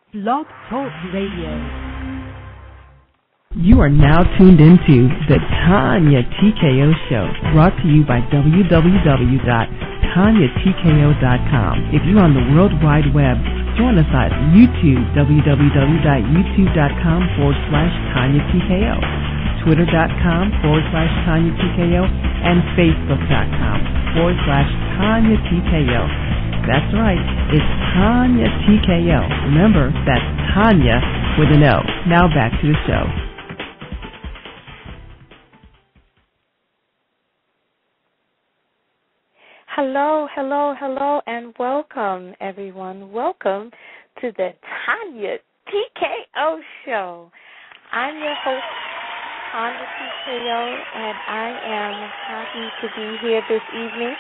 Blog Talk Radio. You are now tuned into the TonyaTko Show, brought to you by www.TonyaTko.com. If you're on the World Wide Web, join us at YouTube, www.youtube.com/TonyaTko, Twitter.com/TonyaTko, and Facebook.com/TonyaTko. That's right, it's TonyaTko. Remember, that's Tonya with an O. Now back to the show. Hello, and welcome, everyone. Welcome to the TonyaTko Show. I'm your host, TonyaTko, and I am happy to be here this evening.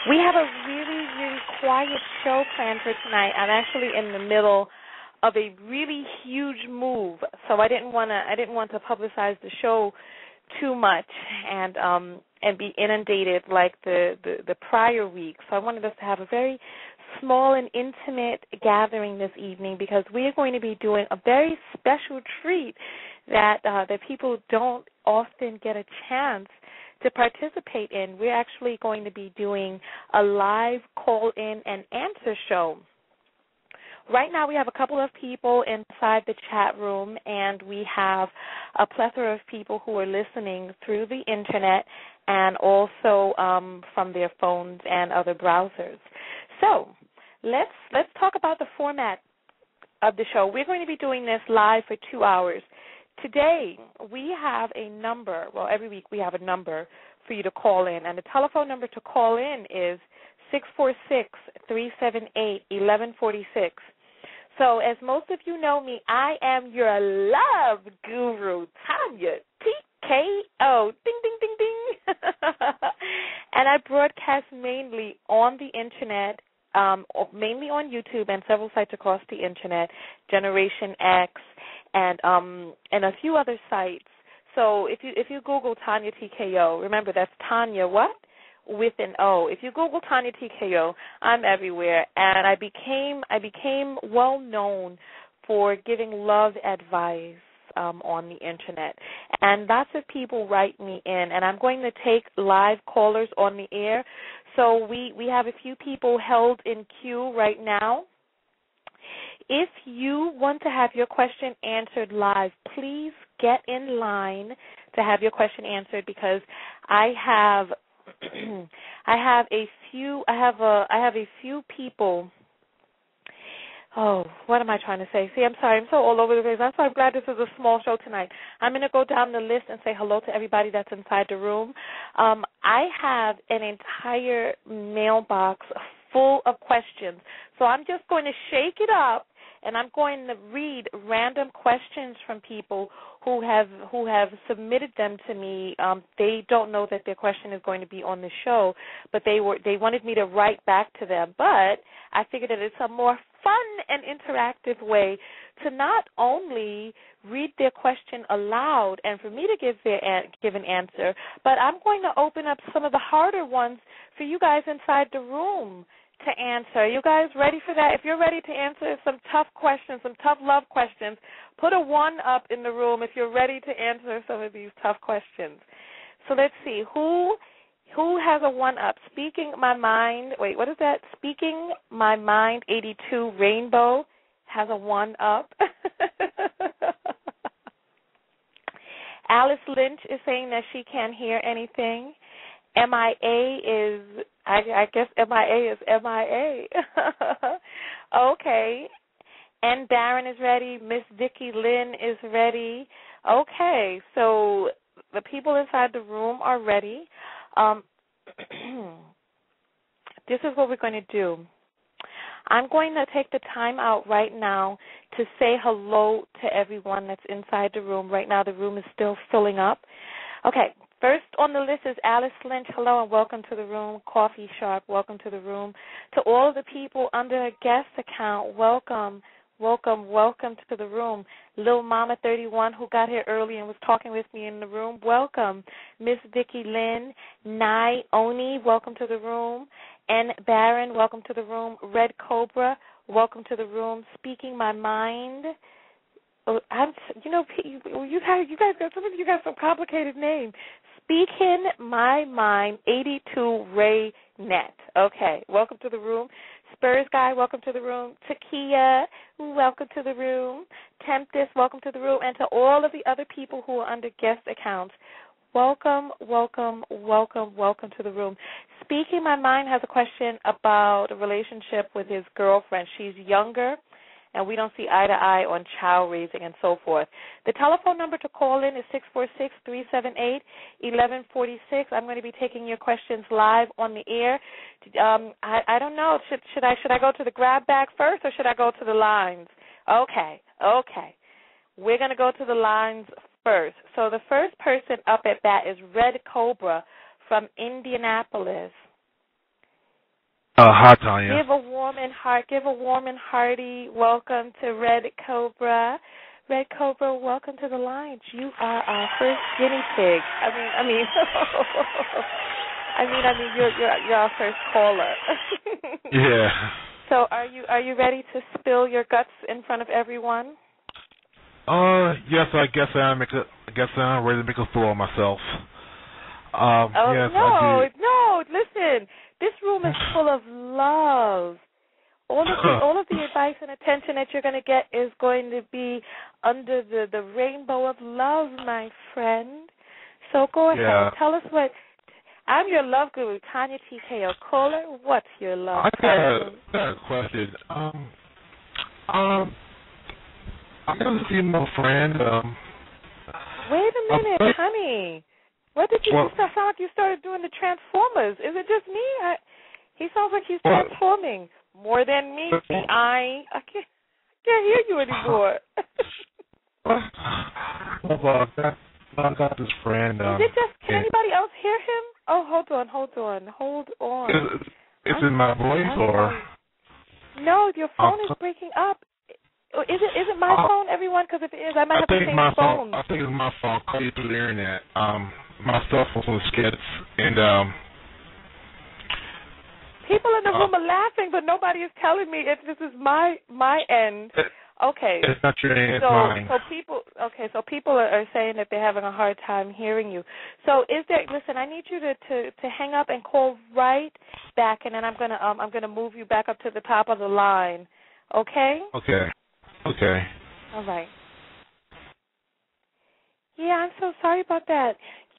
We have a really, really quiet show planned for tonight. I'm actually in the middle of a really huge move, so I didn't want to publicize the show too much and be inundated like the prior week. So I wanted us to have a very small and intimate gathering this evening because we are going to be doing a very special treat that people don't often get a chance to participate in. We're actually going to be doing a live call-in and answer show. Right now we have a couple of people inside the chat room, and we have a plethora of people who are listening through the Internet and also from their phones and other browsers. So let's talk about the format of the show. We're going to be doing this live for 2 hours. Today we have a number. Well, every week we have a number for you to call in, and the telephone number to call in is 646-378-1146. So as most of you know me, I am your love guru, TonyaTko. Ding, ding, ding, ding. And I broadcast mainly on the Internet, mainly on YouTube and several sites across the Internet, Generation X, and a few other sites. So if you Google TonyaTko, remember that's Tonya what? With an O. If you Google TonyaTko, I'm everywhere, and I became well known for giving love advice on the Internet, and lots of people write me in, and I'm going to take live callers on the air. So we have a few people held in queue right now. If you want to have your question answered live, please get in line to have your question answered because I have a few people. Oh, what am I trying to say? See, I'm sorry. I'm so all over the place. That's why I'm glad this is a small show tonight. I'm going to go down the list and say hello to everybody that's inside the room. I have an entire mailbox full of questions. So I'm just going to shake it up, and I'm going to read random questions from people who have submitted them to me. They don't know that their question is going to be on the show, but they wanted me to write back to them. But I figured that it's a more fun and interactive way to not only read their question aloud and for me to give an answer, but I'm going to open up some of the harder ones for you guys inside the room to answer. Are you guys ready for that? If you're ready to answer some tough questions, some tough love questions, put a 1 up in the room if you're ready to answer some of these tough questions. So let's see. Who has a 1 up? Speaking My Mind. Wait, what is that? Speaking My Mind 82 Rainbow has a 1 up. Alice Lynch is saying that she can't hear anything. MIA is, I guess MIA is MIA. Okay. And Darren is ready. Miss Vicki Lynn is ready. Okay, so the people inside the room are ready. This is what we're going to do. I'm going to take the time out right now to say hello to everyone that's inside the room. Right now the room is still filling up. Okay, first on the list is Alice Lynch. Hello and welcome to the room. Coffee Sharp, welcome to the room. To all the people under a guest account, welcome. Welcome to the room. Lil Mama 31, who got here early and was talking with me in the room, welcome. Miss Vicki Lynn, Nai Oni, welcome to the room. N. Barron, welcome to the room. Red Cobra, welcome to the room. Speaking My Mind. Oh, you guys got some of you got some complicated names. Speaking My Mind, 82 Ray Net. Okay, welcome to the room. Spurs Guy, welcome to the room. Takia, welcome to the room. Tempest, welcome to the room. And to all of the other people who are under guest accounts, welcome, welcome, welcome, welcome to the room. Speaking My Mind has a question about a relationship with his girlfriend. She's younger, and we don't see eye to eye on child raising and so forth. The telephone number to call in is 646-378-1146. I'm going to be taking your questions live on the air. I don't know. Should I go to the grab bag first, or should I go to the lines? Okay. We're going to go to the lines first. So the first person up at bat is Red Cobra from Indianapolis. Hi, Tonya. Give a warm and hearty welcome to Red Cobra. Red Cobra, welcome to the lines. You are our first guinea pig. You're our first caller. Yeah. So are you ready to spill your guts in front of everyone? Yes, I guess I am. I'm ready to make a fool of myself. Yes, no, listen. This room is full of love. All of the advice and attention that you're going to get is going to be under the rainbow of love, my friend. So go ahead. Yeah. Tell us what. I'm your love guru, TonyaTko. Caller, what's your love question? I got a question. I got a female friend. Wait a minute, honey. What did you sound like you started doing the Transformers? Is it just me? He sounds like he's transforming more than me. I can't hear you anymore. I got this friend. Is it just? Can anybody else hear him? Oh, hold on. Is it my voice or? No, your phone is breaking up. Is it my phone, everyone? Because if it is, I might have to change phones. I think it's my phone. Call you through the internet. My cell phone was skits, and people in the room are laughing, but nobody is telling me if this is my end. Okay. It's not your end, it's mine. So people are saying that they're having a hard time hearing you. So listen, I need you to hang up and call right back, and then I'm gonna move you back up to the top of the line. Okay? Okay. All right. Yeah, I'm so sorry about that.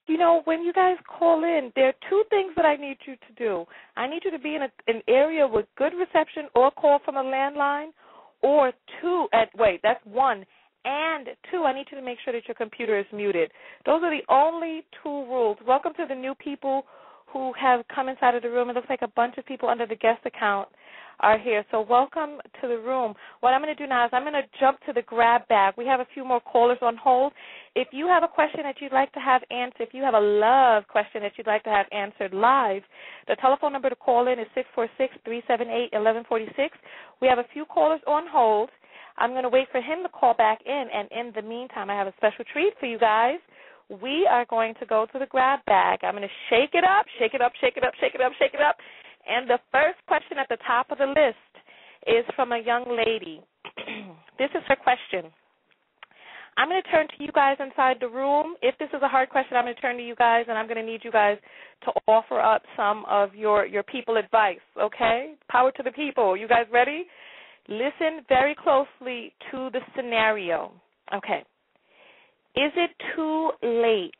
You know, when you guys call in, there are two things that I need you to do. I need you to be in an area with good reception or call from a landline, or that's one. And two, I need you to make sure that your computer is muted. Those are the only two rules. Welcome to the new people who have come inside of the room. It looks like a bunch of people under the guest account are here. So welcome to the room. What I'm going to do now is I'm going to jump to the grab bag. We have a few more callers on hold. If you have a question that you'd like to have answered, if you have a love question that you'd like to have answered live, the telephone number to call in is 646-378-1146. We have a few callers on hold. I'm going to wait for him to call back in, and in the meantime, I have a special treat for you guys. We are going to go to the grab bag. I'm going to shake it up. And the first question at the top of the list is from a young lady. This is her question. I'm going to turn to you guys inside the room. If this is a hard question, I'm going to turn to you guys, and I'm going to need you guys to offer up some of your people advice, okay? Power to the people. You guys ready? Listen very closely to the scenario. Okay. Is it too late?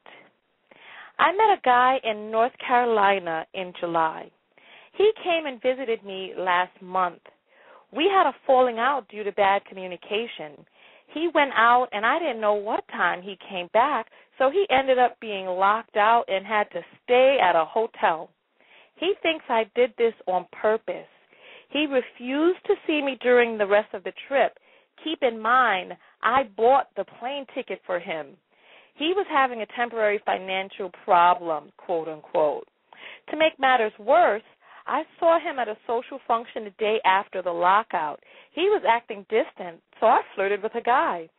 I met a guy in North Carolina in July. He came and visited me last month. We had a falling out due to bad communication. He went out, and I didn't know what time he came back, so he ended up being locked out and had to stay at a hotel. He thinks I did this on purpose. He refused to see me during the rest of the trip. Keep in mind, I bought the plane ticket for him. He was having a temporary financial problem, quote unquote. To make matters worse, I saw him at a social function the day after the lockout. He was acting distant, so I flirted with a guy.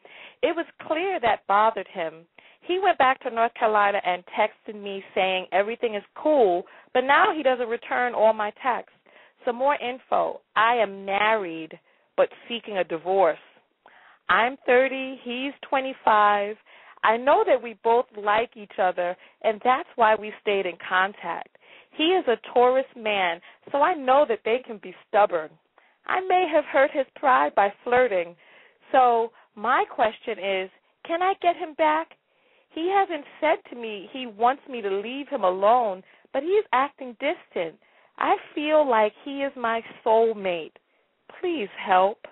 It was clear that bothered him. He went back to North Carolina and texted me saying everything is cool, but now he doesn't return all my texts. Some more info. I am married. but seeking a divorce. I'm 30, he's 25. I know that we both like each other, and that's why we stayed in contact. He is a Taurus man, so I know that they can be stubborn. I may have hurt his pride by flirting. So my question is, can I get him back? He hasn't said to me he wants me to leave him alone, but he's acting distant. I feel like he is my soulmate. Please help.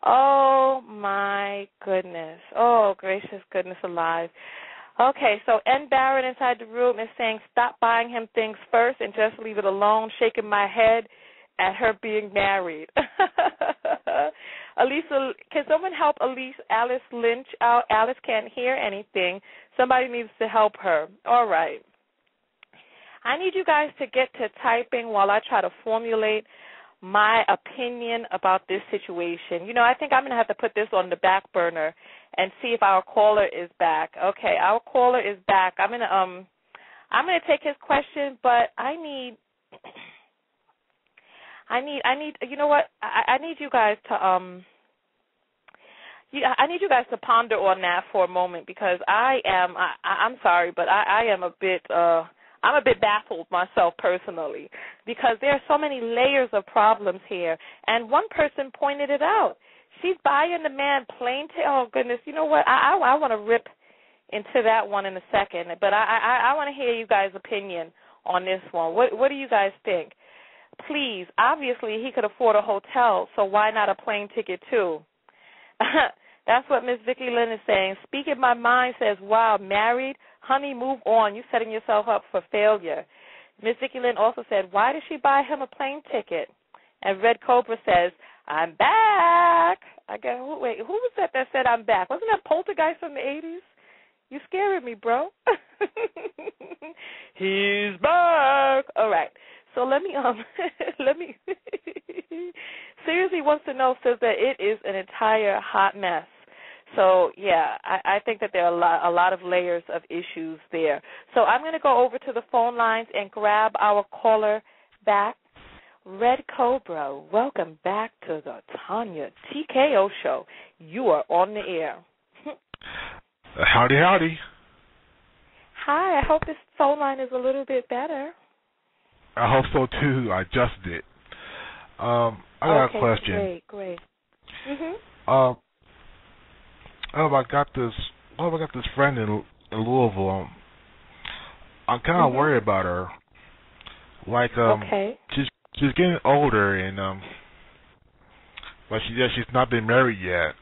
Oh, my goodness. Oh, gracious goodness alive. Okay, so N. Barron inside the room is saying stop buying him things first and just leave it alone, shaking my head at her being married. Alisa, can someone help Alice Lynch out? Alice can't hear anything. Somebody needs to help her. All right. I need you guys to get to typing while I try to formulate my opinion about this situation. You know, I think I'm going to have to put this on the back burner and see if our caller is back. Okay, our caller is back. I'm going to take his question, but I need you know what? I need you guys to I need you guys to ponder on that for a moment, because I'm sorry, but I am a bit I'm a bit baffled myself personally, because there are so many layers of problems here. And one person pointed it out. She's buying the man plain oh, goodness, you know what? I want to rip into that one in a second, but I want to hear you guys' opinion on this one. What do you guys think? Please, obviously he could afford a hotel, so why not a plane ticket too? That's what Miss Vicki Lynn is saying. Speaking my mind says, wow, married? Honey, move on. You're setting yourself up for failure. Miss Vicki Lynn also said, why did she buy him a plane ticket? And Red Cobra says, I'm back. Wait, who was that said I'm back? Wasn't that Poltergeist from the 80s? You scaring me, bro. He's back. All right. So let me Seriously wants to know, says that it is an entire hot mess. So, yeah, I think that there are a lot of layers of issues there. So I'm going to go over to the phone lines and grab our caller back. Red Cobra, welcome back to the TonyaTko show. You are on the air. Howdy, howdy. Hi, I hope this phone line is a little bit better. I hope so, too. I just did. I got a question. Great. I got this friend in Louisville. I'm kind of worried about her. Like, she's getting older, and but she's not been married yet.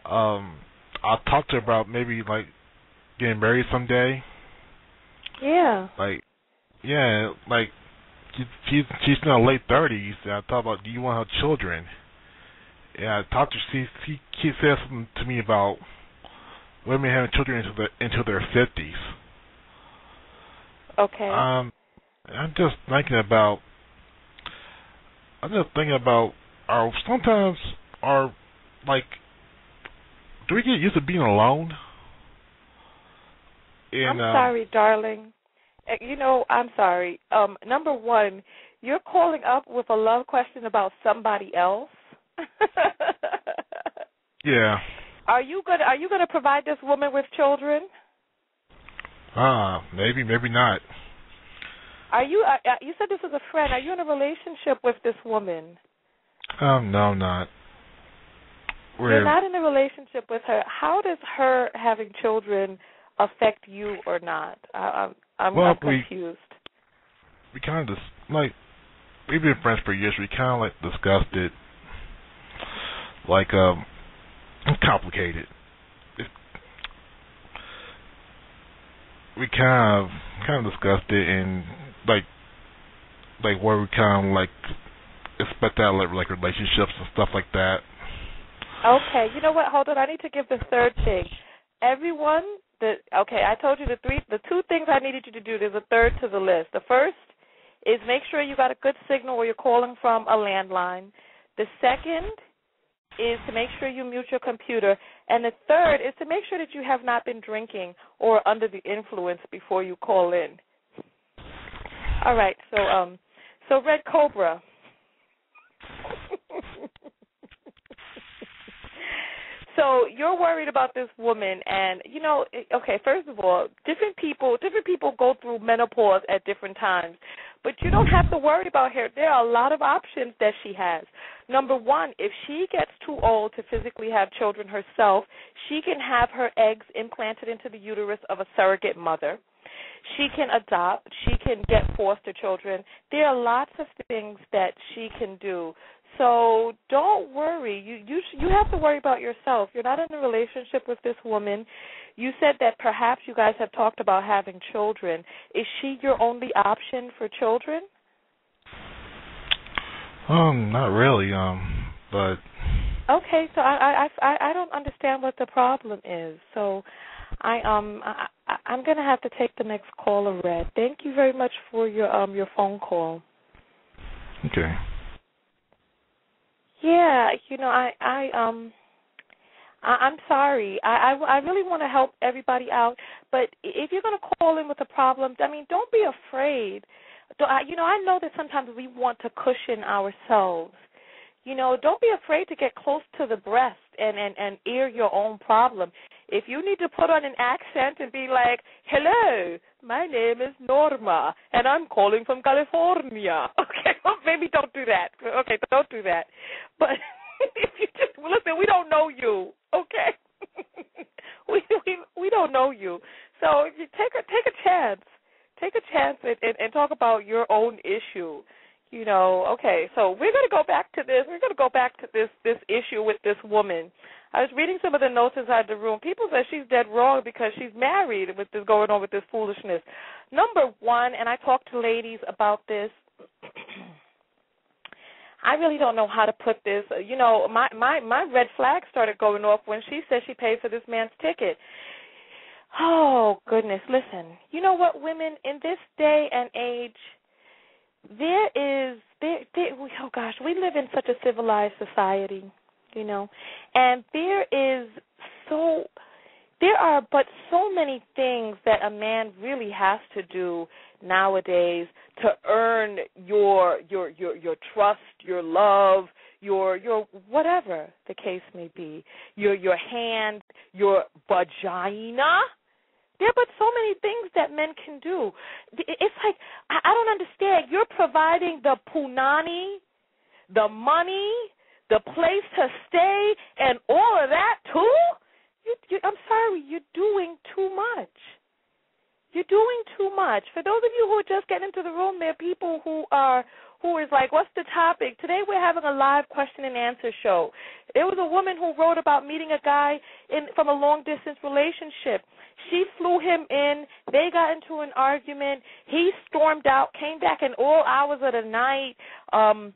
I'll talk to her about maybe like getting married someday. Yeah. Like she's in her late 30s, and I thought about, do you want her children? And I talked to her. She said something to me about women having children into their 50s. Okay. I'm just thinking about do we get used to being alone? And, I'm sorry, darling. You know, I'm sorry. Number one, you're calling up with a love question about somebody else. Yeah. Are you gonna provide this woman with children? Maybe not. Are you? You said this is a friend. Are you in a relationship with this woman? No, I'm not. You're not in a relationship with her. How does her having children affect you or not? I'm confused. We kind of we've been friends for years. We kind of discussed it, complicated. We kind of discussed it, and where we kind of expect out relationships and stuff like that. Okay, you know what? Hold on. I need to give the third thing. Everyone. I told you the two things I needed you to do. There's a third to the list. The first is make sure you got a good signal where you're calling from a landline. The second is to make sure you mute your computer. And the third is to make sure that you have not been drinking or under the influence before you call in. All right, so Red Cobra. So you're worried about this woman, and okay. First of all, different people go through menopause at different times, but you don't have to worry about her. There are a lot of options that she has. Number one, if she gets too old to physically have children herself, she can have her eggs implanted into the uterus of a surrogate mother. She can adopt. She can get foster children. There are lots of things that she can do. So don't worry. You have to worry about yourself. You're not in a relationship with this woman. You said that perhaps you guys have talked about having children. Is she your only option for children? Not really. But okay. So I don't understand what the problem is. So I'm going to have to take the next caller, Red. Thank you very much for your phone call. Okay. Yeah, I'm sorry. I really want to help everybody out, but if you're going to call in with a problem, don't be afraid. I know that sometimes we want to cushion ourselves. Don't be afraid to get close to the breast and air your own problem. If you need to put on an accent and be like, hello, my name is Norma, and I'm calling from California. Okay, well, maybe don't do that. Okay, don't do that. But if you just, listen, we don't know you, okay? we don't know you. So you take a chance. Take a chance and talk about your own issue. Okay, so we're going to go back to this. We're going to go back to this issue with this woman. I was reading some of the notes inside the room. People say she's dead wrong because she's married with this going on with this foolishness. Number one, and I talked to ladies about this, I really don't know how to put this. My red flag started going off when she said she paid for this man's ticket. Oh, goodness, listen. You know what, women, in this day and age, oh gosh, we live in such a civilized society, and there are but so many things that a man really has to do nowadays to earn your trust, your love, your whatever the case may be, your hand, your vagina. There are but so many things that men can do. It's like, I don't understand. You're providing the punani, the money, the place to stay, and all of that, too? I'm sorry, you're doing too much. You're doing too much. For those of you who are just getting into the room, there are people who is like, what's the topic? Today we're having a live question and answer show. There was a woman who wrote about meeting a guy from a long-distance relationship. She flew him in. They got into an argument. He stormed out, came back in all hours of the night, and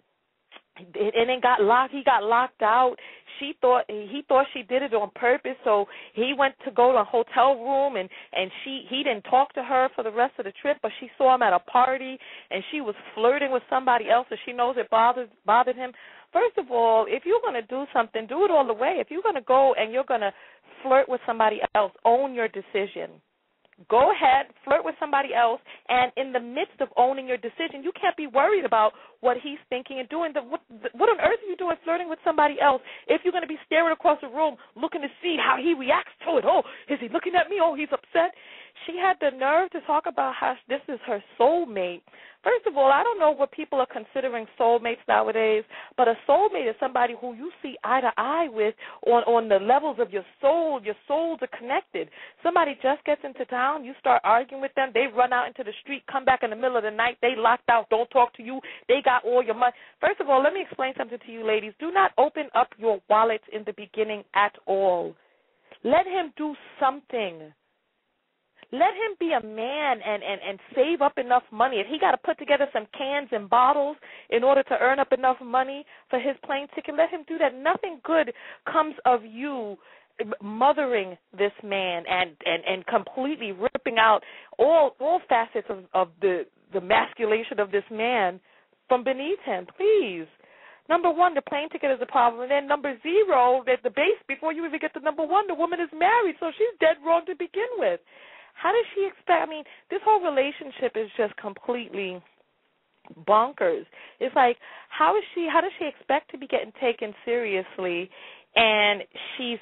then he got locked out. He thought she did it on purpose, so he went to go to a hotel room, and he didn't talk to her for the rest of the trip, but she saw him at a party, and she was flirting with somebody else, and she knows it bothered him. First of all, if you're going to do something, do it all the way. If you're going to go and you're going to flirt with somebody else, own your decision. Go ahead, flirt with somebody else, and in the midst of owning your decision, you can't be worried about what he's thinking and doing. What on earth are you doing flirting with somebody else if you're going to be staring across the room looking to see how he reacts to it? Oh, is he looking at me? Oh, he's upset. She had the nerve to talk about how this is her soulmate. First of all, I don't know what people are considering soulmates nowadays, but a soulmate is somebody who you see eye to eye with on the levels of your soul. Your souls are connected. Somebody just gets into town, you start arguing with them, they run out into the street, come back in the middle of the night, they locked out, don't talk to you, they got all your money. First of all, let me explain something to you ladies. Do not open up your wallets in the beginning at all. Let him do something. Let him be a man and save up enough money. If he got to put together some cans and bottles in order to earn up enough money for his plane ticket, let him do that. Nothing good comes of you mothering this man and completely ripping out all facets of the masculation of this man from beneath him. Please. Number one, the plane ticket is a problem. And then number zero, that the base, before you even get to number one, the woman is married, so she's dead wrong to begin with. How does she expect? I mean, this whole relationship is just completely bonkers. It's like, how does she expect to be getting taken seriously? And she's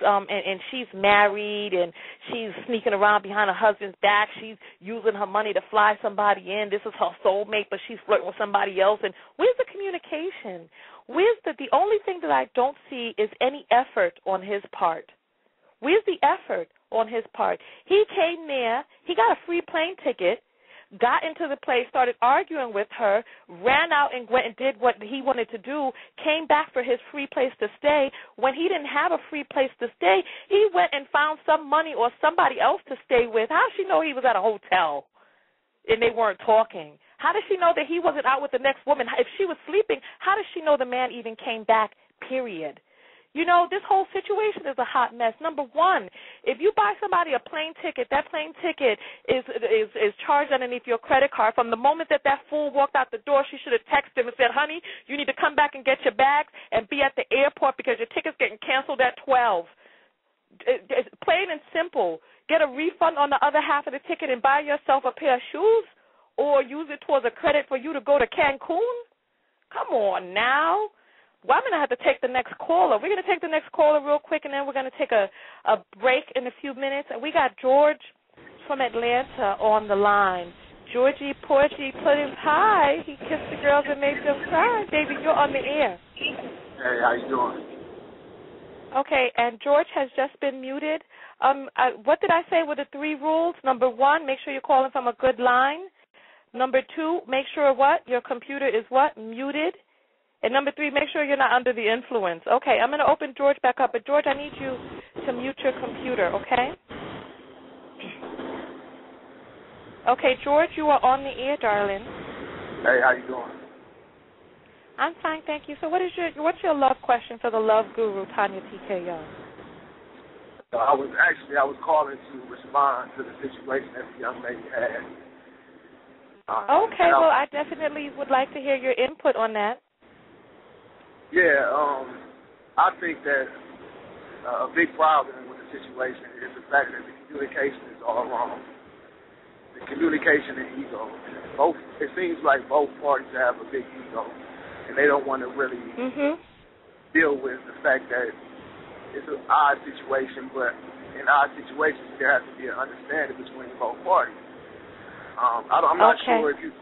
married, and she's sneaking around behind her husband's back. She's using her money to fly somebody in. This is her soulmate, but she's flirting with somebody else. And where's the communication? Where's the only thing that I don't see is any effort on his part. Where's the effort on his part? He came there. He got a free plane ticket, got into the place, started arguing with her, ran out and went and did what he wanted to do, came back for his free place to stay. When he didn't have a free place to stay, he went and found some money or somebody else to stay with. How does she know he was at a hotel and they weren't talking? How does she know that he wasn't out with the next woman? If she was sleeping, how does she know the man even came back, period? You know, this whole situation is a hot mess. Number one, if you buy somebody a plane ticket, that plane ticket is charged underneath your credit card. From the moment that fool walked out the door, she should have texted him and said, honey, you need to come back and get your bags and be at the airport because your ticket's getting canceled at 12. It's plain and simple. Get a refund on the other half of the ticket and buy yourself a pair of shoes, or use it towards a credit for you to go to Cancun. Come on now. Well, I'm going to have to take the next caller. We're going to take the next caller real quick, and then we're going to take a break in a few minutes. And we got George from Atlanta on the line. Georgie Porgy put him high. He kissed the girls and made them cry. Baby, you're on the air. Hey, how you doing? Okay, and George has just been muted. What did I say were the 3 rules? Number 1, make sure you're calling from a good line. Number 2, make sure what? Your computer is what? Muted. And number 3, make sure you're not under the influence. Okay, I'm going to open George back up. But, George, I need you to mute your computer, okay? Okay, George, you are on the air, darling. Hey, how you doing? I'm fine, thank you. So what's your love question for the love guru, TonyaTko? I was calling to respond to the situation that the young lady had. Okay, well, I definitely would like to hear your input on that. Yeah, I think that a big problem with the situation is the fact that the communication is all wrong. The communication and ego. It seems like both parties have a big ego, and they don't want to really deal with the fact that it's an odd situation, but in odd situations there has to be an understanding between both parties. I'm not sure if you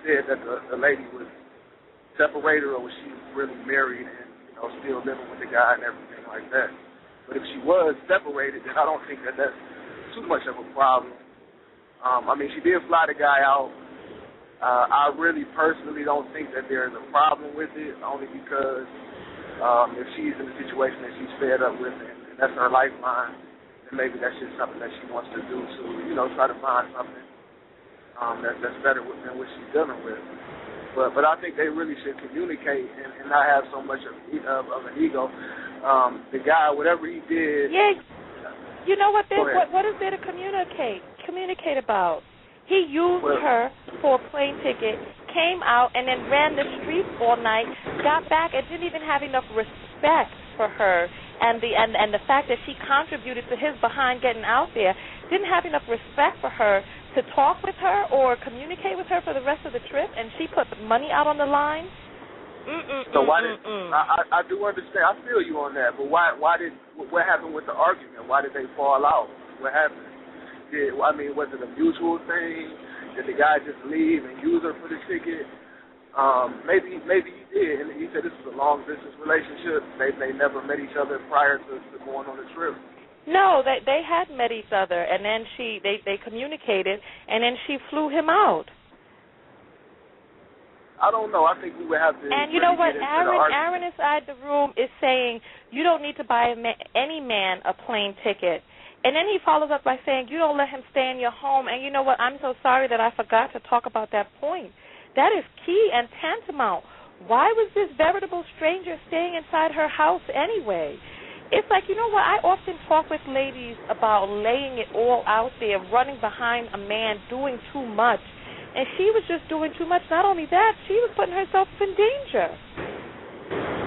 said that the lady was separated or was she really married and still living with the guy and everything like that. But if she was separated, then I don't think that that's too much of a problem. I mean, she did fly the guy out. I really personally don't think that there's a problem with it, only because if she's in a situation that she's fed up with and that's her lifeline, then maybe that's just something that she wants to do to try to find something that's better than what she's dealing with. But I think they really should communicate and not have so much of an ego. The guy, whatever he did. Yeah, you know what? What is there to communicate about? He used her for a plane ticket, came out, and then ran the streets all night, got back, and didn't even have enough respect for her. And the fact that she contributed to his behind getting out there, didn't have enough respect for her to talk with her or communicate with her for the rest of the trip, and she put money out on the line. So why did I do understand? I feel you on that, but what happened with the argument? Why did they fall out? What happened? Was it a mutual thing? Did the guy just leave and use her for the ticket? Maybe he did, and he said this was a long distance relationship. They never met each other prior to going on the trip. No, they had met each other, and then they communicated, and then she flew him out. I don't know. I think we would have to. And you know what? Aaron inside the room is saying you don't need to buy any man a plane ticket. And then he follows up by saying you don't let him stay in your home. And you know what? I'm so sorry that I forgot to talk about that point. That is key and tantamount. Why was this veritable stranger staying inside her house anyway? It's like, you know what, I often talk with ladies about laying it all out there, running behind a man, doing too much. And she was just doing too much. Not only that, she was putting herself in danger.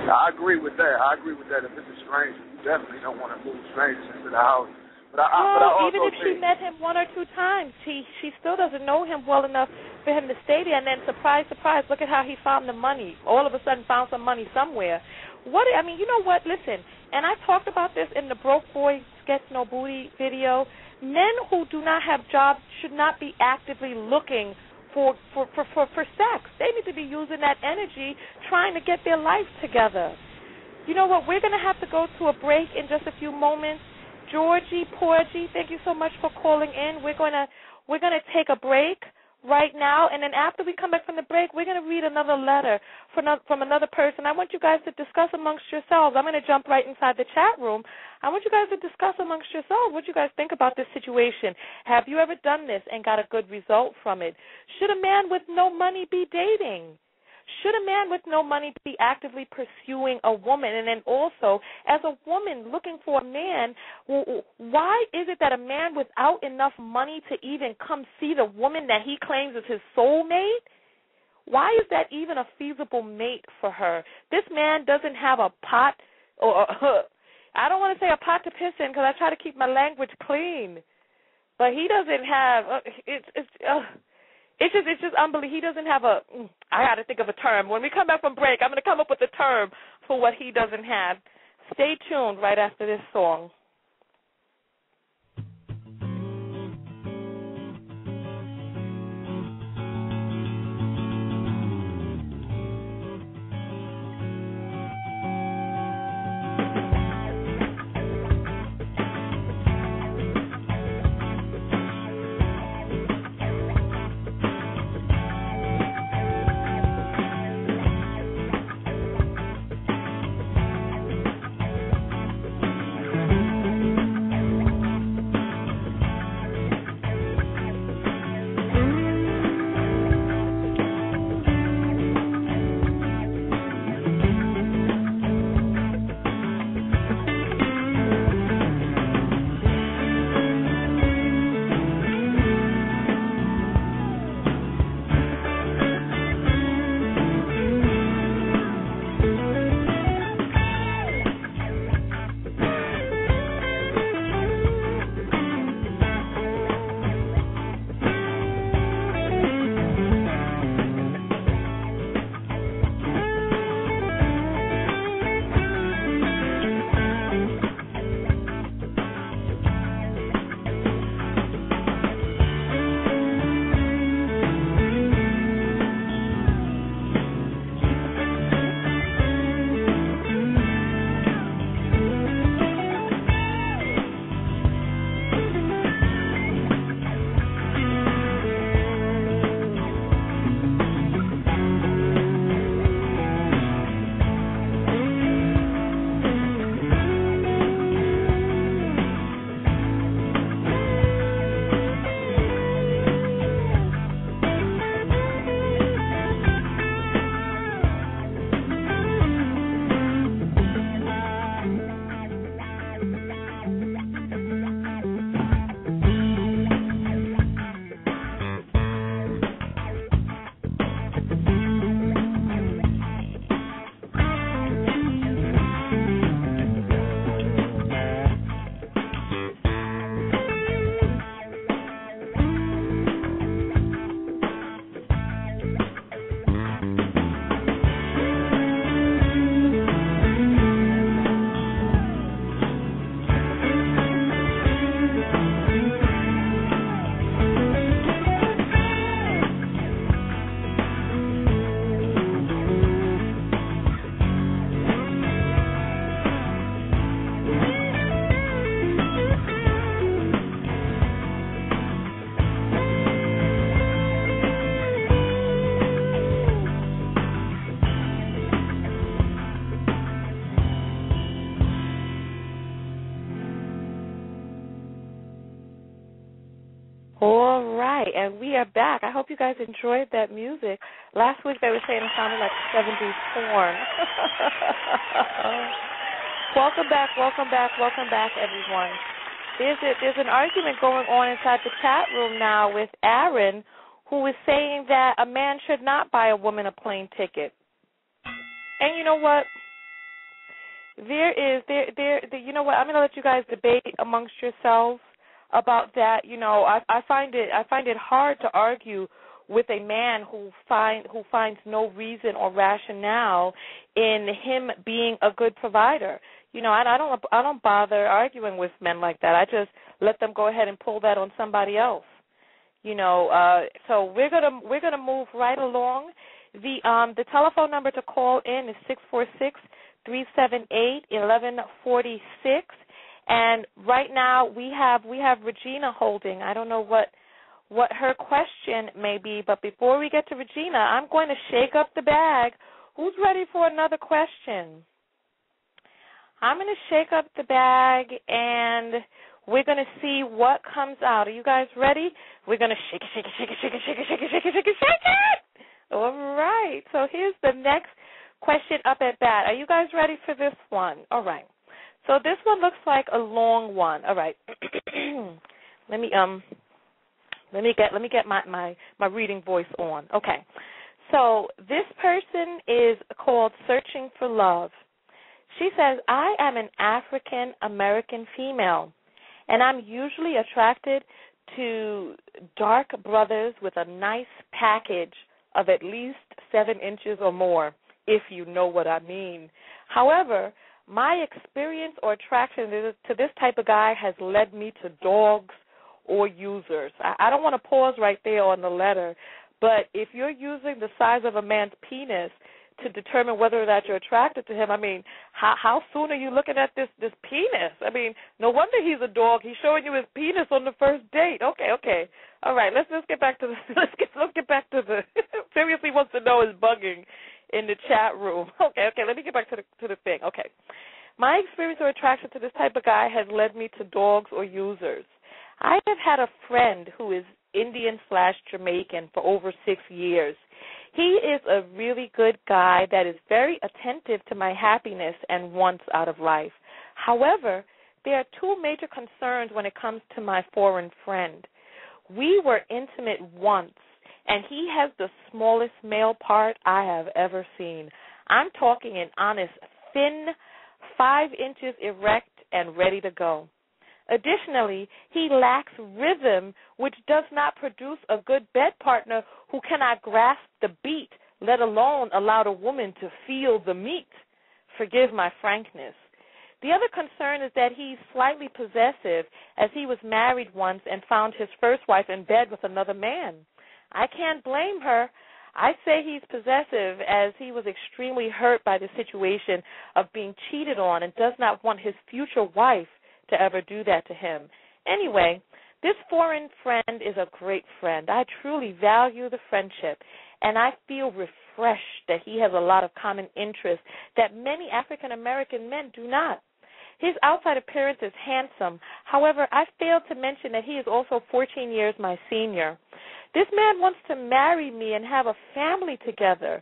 I agree with that. If it's a stranger, you definitely don't want to move strangers into the house. But I even if she met him 1 or 2 times, she still doesn't know him well enough for him to stay there, and then surprise, surprise, look at how he found the money. All of a sudden found some money somewhere. You know what, listen, and I talked about this in the Broke Boy Gets No Booty video. Men who do not have jobs should not be actively looking for sex. They need to be using that energy trying to get their life together. You know what, we're going to have to go to a break in just a few moments. Georgie, Porgy, thank you so much for calling in. We're going to take a break right now, and then after we come back from the break, we're going to read another letter from another person. I want you guys to discuss amongst yourselves. I'm going to jump right inside the chat room. I want you guys to discuss amongst yourselves what you guys think about this situation. Have you ever done this and got a good result from it? Should a man with no money be dating? Should a man with no money be actively pursuing a woman? And then also, as a woman looking for a man, why is it that a man without enough money to even come see the woman that he claims is his soulmate, why is that even a feasible mate for her? This man doesn't have a pot, or I don't want to say a pot to piss in because I try to keep my language clean, but he doesn't have, It's just unbelievable. He doesn't have I got to think of a term. When we come back from break, I'm going to come up with a term for what he doesn't have. Stay tuned right after this song. All right, and we are back. I hope you guys enjoyed that music. Last week they were saying it sounded like 70s porn. Welcome back, everyone. There's an argument going on inside the chat room now with Aaron, who is saying that a man should not buy a woman a plane ticket. And you know what? You know what? I'm going to let you guys debate amongst yourselves about that. You know, I find it hard to argue with a man who finds no reason or rationale in him being a good provider. You know, I don't bother arguing with men like that. I just let them go ahead and pull that on somebody else. You know, so we're gonna move right along. The telephone number to call in is 646-378-1146. And right now we have Regina holding. I don't know what her question may be, but before we get to Regina, I'm going to shake up the bag. Who's ready for another question? I'm going to shake up the bag, and we're going to see what comes out. Are you guys ready? We're going to shake it. All right. So here's the next question up at bat. Are you guys ready for this one? All right. So this one looks like a long one. All right. Let me get my reading voice on. Okay. So this person is called Searching for Love. She says, I am an African American female, and I'm usually attracted to dark brothers with a nice package of at least 7 inches or more, if you know what I mean. However, my experience or attraction to this type of guy has led me to dogs or users. I don't want to pause right there on the letter, but if you're using the size of a man's penis to determine whether or not you're attracted to him, I mean, how soon are you looking at this penis? I mean, no wonder he's a dog. He's showing you his penis on the first date. Okay. All right, let's get back to let's get back to the seriously wants to know is bugging in the chat room. Okay, let me get back to the thing. Okay. My experience or attraction to this type of guy has led me to dogs or users. I have had a friend who is Indian/Jamaican for over 6 years. He is a really good guy that is very attentive to my happiness and wants out of life. However, there are 2 major concerns when it comes to my foreign friend. We were intimate once, and he has the smallest male part I have ever seen. I'm talking an honest, thin, 5 inches erect and ready to go. Additionally, he lacks rhythm, which does not produce a good bed partner who cannot grasp the beat, let alone allow the woman to feel the meat. Forgive my frankness. The other concern is that he's slightly possessive, as he was married once and found his first wife in bed with another man. I can't blame her. I say he's possessive as he was extremely hurt by the situation of being cheated on and does not want his future wife to ever do that to him. Anyway, this foreign friend is a great friend. I truly value the friendship, and I feel refreshed that he has a lot of common interests that many African American men do not. His outside appearance is handsome. However, I failed to mention that he is also 14 years my senior. This man wants to marry me and have a family together.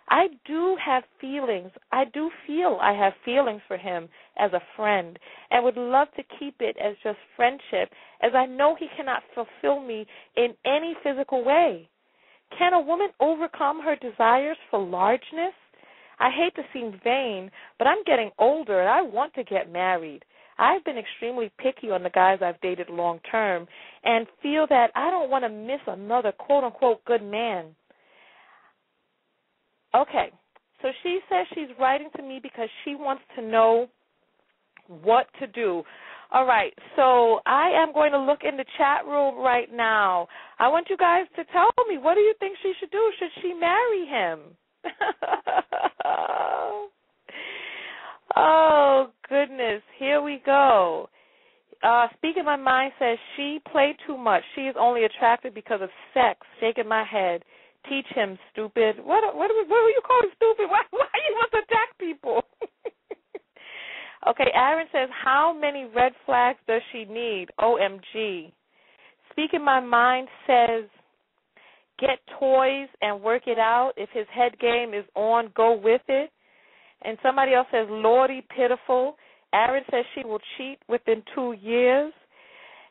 I do have feelings. I do feel I have feelings for him as a friend and would love to keep it as just friendship, as I know he cannot fulfill me in any physical way. Can a woman overcome her desires for largeness? I hate to seem vain, but I'm getting older and I want to get married. I've been extremely picky on the guys I've dated long term and feel that I don't want to miss another quote-unquote good man. Okay, so she says she's writing to me because she wants to know what to do. All right, so I am going to look in the chat room right now. I want you guys to tell me, what do you think she should do? Should she marry him? Oh, goodness, here we go. Speaking My Mind says she played too much. She is only attracted because of sex. Shaking my head. Teach him, stupid. What are you calling stupid? Why you must attack people? Okay, Aaron says, how many red flags does she need? OMG. Speaking My Mind says, get toys and work it out. If his head game is on, go with it. And somebody else says, Lordy, pitiful. Aaron says she will cheat within 2 years.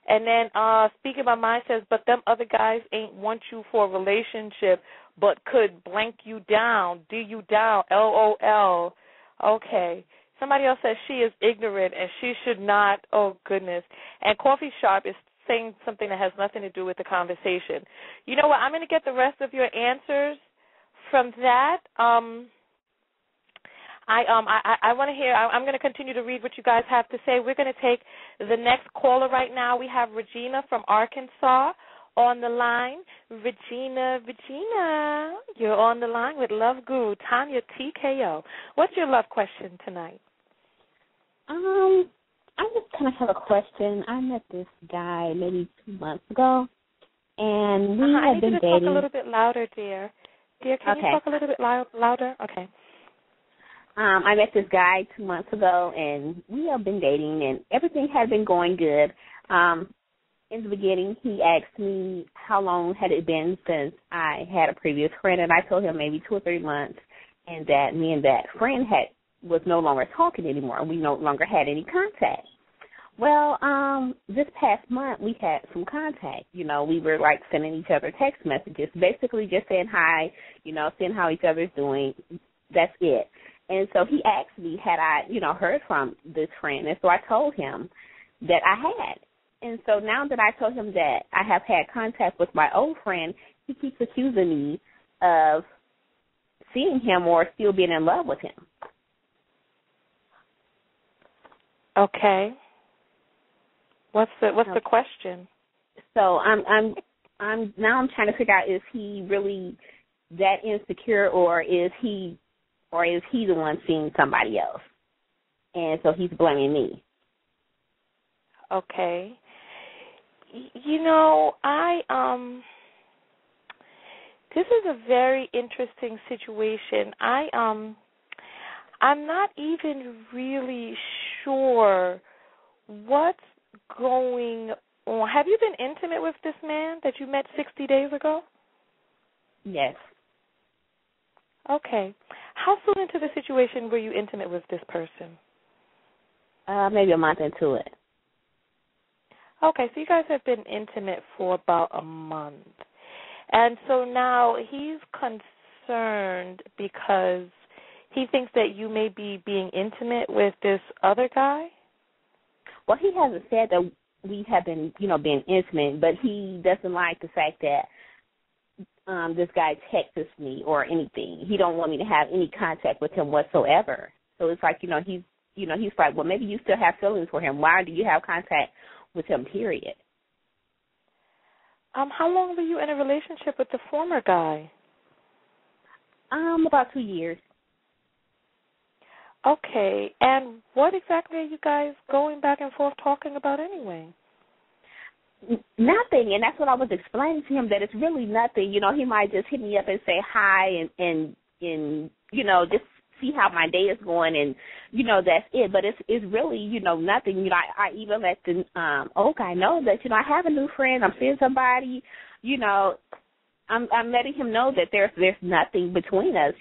And then Speaking My Mind says, but them other guys ain't want you for a relationship, but could blank you down, D you down, LOL. Okay. Somebody else says she is ignorant and she should not. Oh, goodness. And Coffee Sharp saying something that has nothing to do with the conversation. You know what? I'm going to get the rest of your answers from that. I want to hear. I'm going to continue to read what you guys have to say. We're going to take the next caller right now. We have Regina from Arkansas on the line. Regina, you're on the line with Love Guru TonyaTko. What's your love question tonight? I just kind of have a question. I met this guy maybe 2 months ago, and we have been dating. I need you to talk a little bit louder, dear. Dear, can you talk a little bit louder? Okay. I met this guy 2 months ago, and we have been dating, and everything had been going good. In the beginning, he asked me how long had it been since I had a previous friend, and I told him maybe 2 or 3 months, and that me and that friend was no longer talking anymore. We no longer had any contact. Well, this past month, we had some contact. You know, we were, like, sending each other text messages, basically just saying hi, you know, seeing how each other's doing. That's it. And so he asked me, had I, you know, heard from this friend. And so I told him that I had. And so now that I told him that I have had contact with my old friend, he keeps accusing me of seeing him or still being in love with him. Okay. What's the question? So I'm trying to figure out, is he really that insecure, or is he the one seeing somebody else? And so he's blaming me. Okay. You know, this is a very interesting situation. I'm not even really sure what's going on. Have you been intimate with this man that you met 60 days ago? Yes. Okay. How soon into the situation were you intimate with this person? Maybe a month into it. Okay, so you guys have been intimate for about a month. And so now he's concerned because he thinks that you may be being intimate with this other guy? Well, he hasn't said that we have been, you know, being intimate, but he doesn't like the fact that this guy texts me or anything. He don't want me to have any contact with him whatsoever. So it's like, he's like, well, maybe you still have feelings for him. Why do you have contact with him, period? How long were you in a relationship with the former guy? About 2 years. Okay, and what exactly are you guys going back and forth talking about anyway? Nothing, and that's what I was explaining to him, that it's really nothing. You know, he might just hit me up and say hi and just see how my day is going, and, that's it. But it's really, nothing. I even let the old guy know that, I have a new friend. I'm seeing somebody, I'm letting him know that there's nothing between us,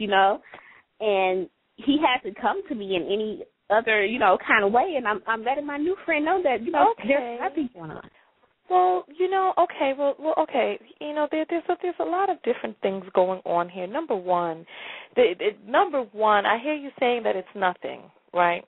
and he hasn't come to me in any other, kind of way, and I'm letting my new friend know that, there's nothing going on. Well, okay. There's a lot of different things going on here. Number one, I hear you saying that it's nothing, right?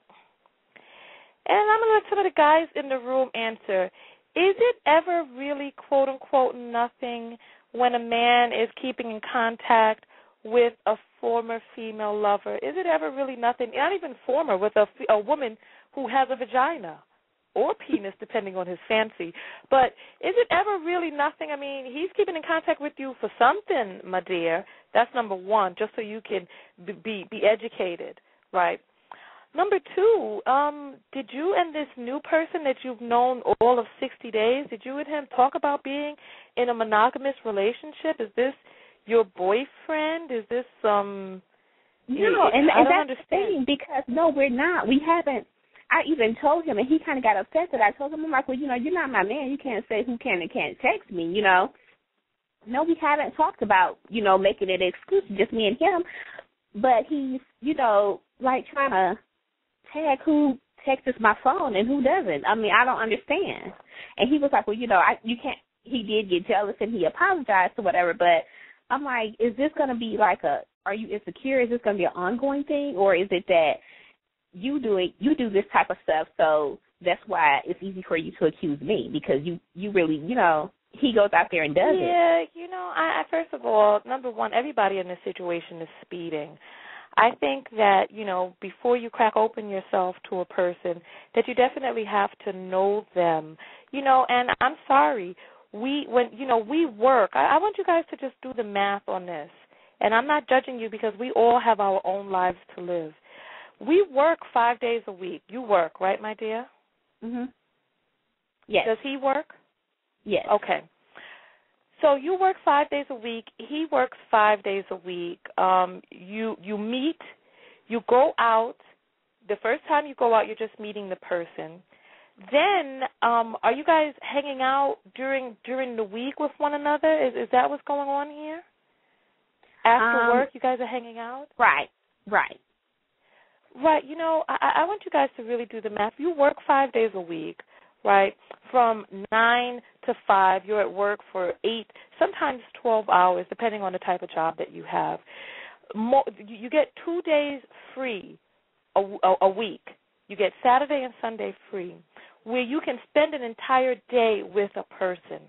And I'm going to let some of the guys in the room answer. Is it ever really, quote unquote, nothing when a man is keeping in contact with a former female lover? Is it ever really nothing? Not even former, with a woman who has a vagina or penis, depending on his fancy. But is it ever really nothing? I mean, he's keeping in contact with you for something, my dear. That's number one, just so you can be educated, right? Number two, did you and this new person that you've known all of 60 days, did you and him talk about being in a monogamous relationship? Is this your boyfriend? Is this some... No, and I don't that's understand. the thing, because, no, we're not. We haven't. I even told him, and he kind of got upset that I told him, I'm like, well, you're not my man. You can't say who can and can't text me, No, we haven't talked about, making it exclusive, just me and him. But he's, like trying to tag who texts my phone and who doesn't. I mean, I don't understand. And he was like, well, you can't. He did get jealous and he apologized or whatever. But I'm like, is this going to be like are you insecure? Is this going to be an ongoing thing? Or is it that you do this type of stuff, so that's why it's easy for you to accuse me, because you really, he goes out there and does it. Yeah, I first of all, number one, everybody in this situation is speeding. I think that, before you crack open yourself to a person, that you definitely have to know them. And I'm sorry, we work. I want you guys to just do the math on this. And I'm not judging you, because we all have our own lives to live. We work 5 days a week. You work, right, my dear? Mhm. Yes. Does he work? Yes. Okay. So you work 5 days a week. He works 5 days a week. You meet. You go out. The first time you go out, you're just meeting the person. Then, are you guys hanging out during the week with one another? Is that what's going on here? After work, you guys are hanging out? Right. Right. I want you guys to really do the math. You work 5 days a week, right? From 9 to 5, you're at work for 8, sometimes 12 hours, depending on the type of job that you have. You get 2 days free a week. You get Saturday and Sunday free, where you can spend an entire day with a person.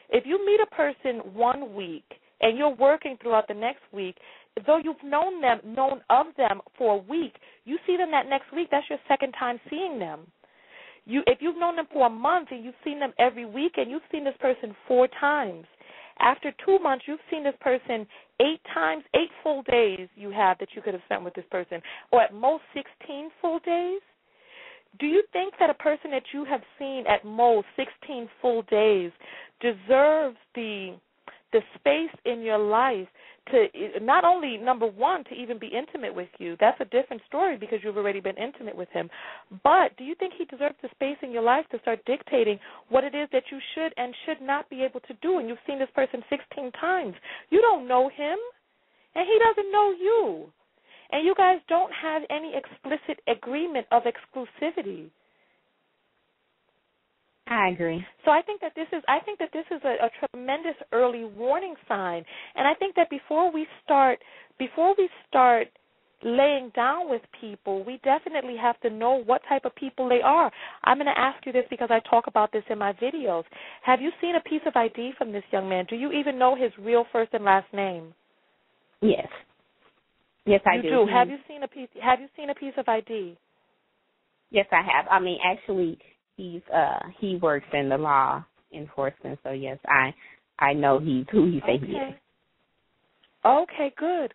If you meet a person 1 week and you're working throughout the next week, though you've known of them for a week, you see them that next week, that's your second time seeing them. If you've known them for a month and you've seen them every week, and you've seen this person 4 times, after 2 months you've seen this person 8 times, 8 full days you have that you could have spent with this person, or at most 16 full days. Do you think that a person that you have seen at most 16 full days deserves the space in your life to not only, number one, to even be intimate with you? That's a different story, because you've already been intimate with him. But do you think he deserves the space in your life to start dictating what it is that you should and should not be able to do? And you've seen this person 16 times. You don't know him, and he doesn't know you. And you guys don't have any explicit agreement of exclusivity. I agree. So I think that this is a tremendous early warning sign, and I think that before we start laying down with people, we definitely have to know what type of people they are. I'm going to ask you this because I talk about this in my videos. Have you seen a piece of ID from this young man? Do you even know his real first and last name? Yes. Yes, I do. You do. Have you seen a piece of ID? Yes, I have. I mean, actually, he works in the law enforcement, so yes, I know who he say he is. Okay, good.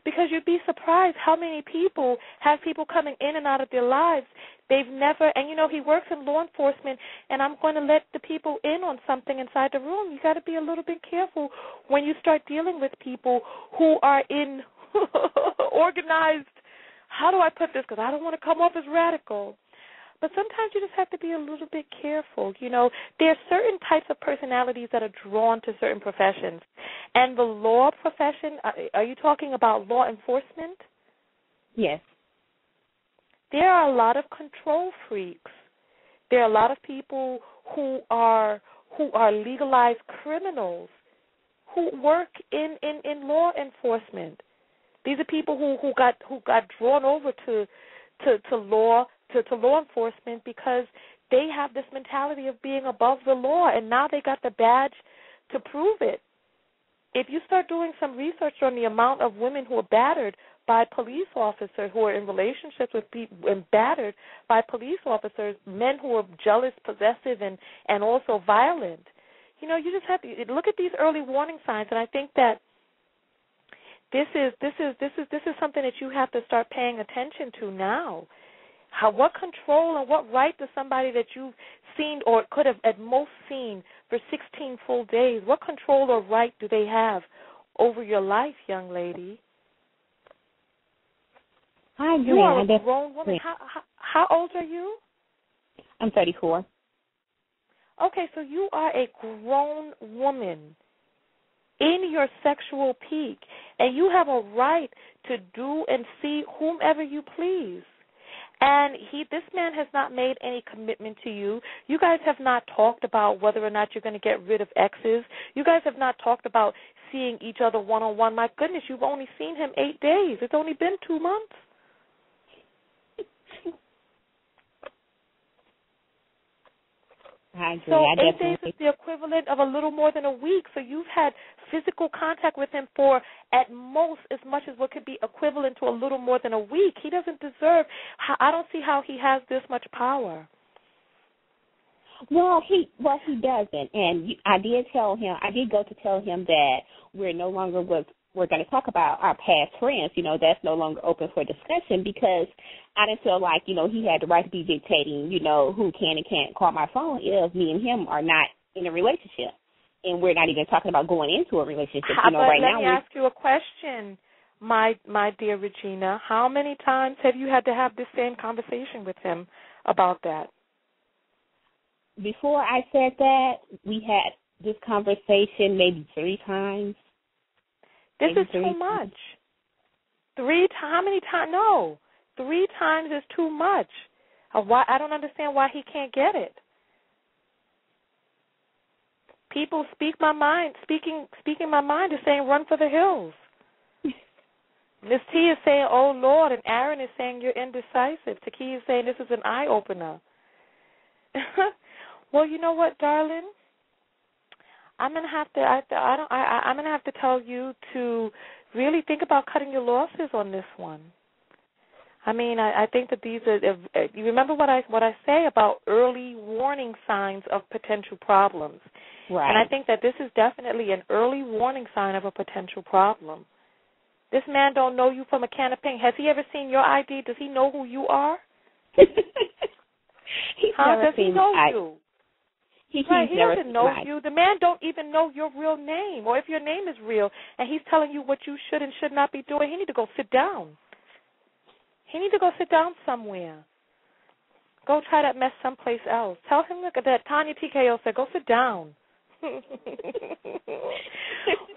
Because you'd be surprised how many people have people coming in and out of their lives. They've never, and he works in law enforcement, and I'm going to let the people in on something inside the room. You got to be a little bit careful when you start dealing with people who are in organized, how do I put this, because I don't want to come off as radical. But sometimes you just have to be a little bit careful. There are certain types of personalities that are drawn to certain professions. And the law profession, are you talking about law enforcement? Yes. There are a lot of control freaks. There are a lot of people who are legalized criminals who work in law enforcement. These are people who got drawn over to law enforcement because they have this mentality of being above the law, and now they got the badge to prove it. If you start doing some research on the amount of women who are battered by police officers, who are in relationships with people and battered by police officers, men who are jealous, possessive, and also violent, you just have to look at these early warning signs, and I think that this is something that you have to start paying attention to now. What control and what right does somebody that you've seen or could have at most seen for 16 full days, what control or right do they have over your life, young lady? I agree. You are a grown woman. How old are you? I'm 34. Okay, so you are a grown woman in your sexual peak, and you have a right to do and see whomever you please. And this man has not made any commitment to you. You guys have not talked about whether or not you're going to get rid of exes. You guys have not talked about seeing each other one-on-one. My goodness, you've only seen him 8 days. It's only been 2 months. I agree. So I 8 days is the equivalent of a little more than a week. So you've had physical contact with him for at most as much as what could be equivalent to a little more than a week. He doesn't deserve. I don't see how he has this much power. Well, he doesn't, and I did go to tell him that we're no longer we're going to talk about our past friends. You know, that's no longer open for discussion because I didn't feel like, you know, he had the right to be dictating, you know, who can and can't call my phone if me and him are not in a relationship, and we're not even talking about going into a relationship. You know, right now. Let me ask you a question, my dear Regina. How many times have you had to have this same conversation with him about that? Before I said that, we had this conversation maybe 3 times. This is too much. 3 times? How many times? No. 3 times is too much. Why? I don't understand why he can't get it. People speaking my mind is saying run for the hills. Miss T is saying, oh, Lord, and Aaron is saying you're indecisive. Taki is saying this is an eye-opener. Well, you know what, darling? I'm gonna have to tell you to really think about cutting your losses on this one. I mean, I think that these are. You remember what I say about early warning signs of potential problems, right? And I think that this is definitely an early warning sign of a potential problem. This man don't know you from a can of paint. Has he ever seen your ID? Does he know who you are? He's never does he seen know you? He doesn't know you. The man don't even know your real name, or if your name is real, and he's telling you what you should and should not be doing. He need to go sit down. He need to go sit down somewhere. Go try that mess someplace else. Tell him that TonyaTko said, go sit down.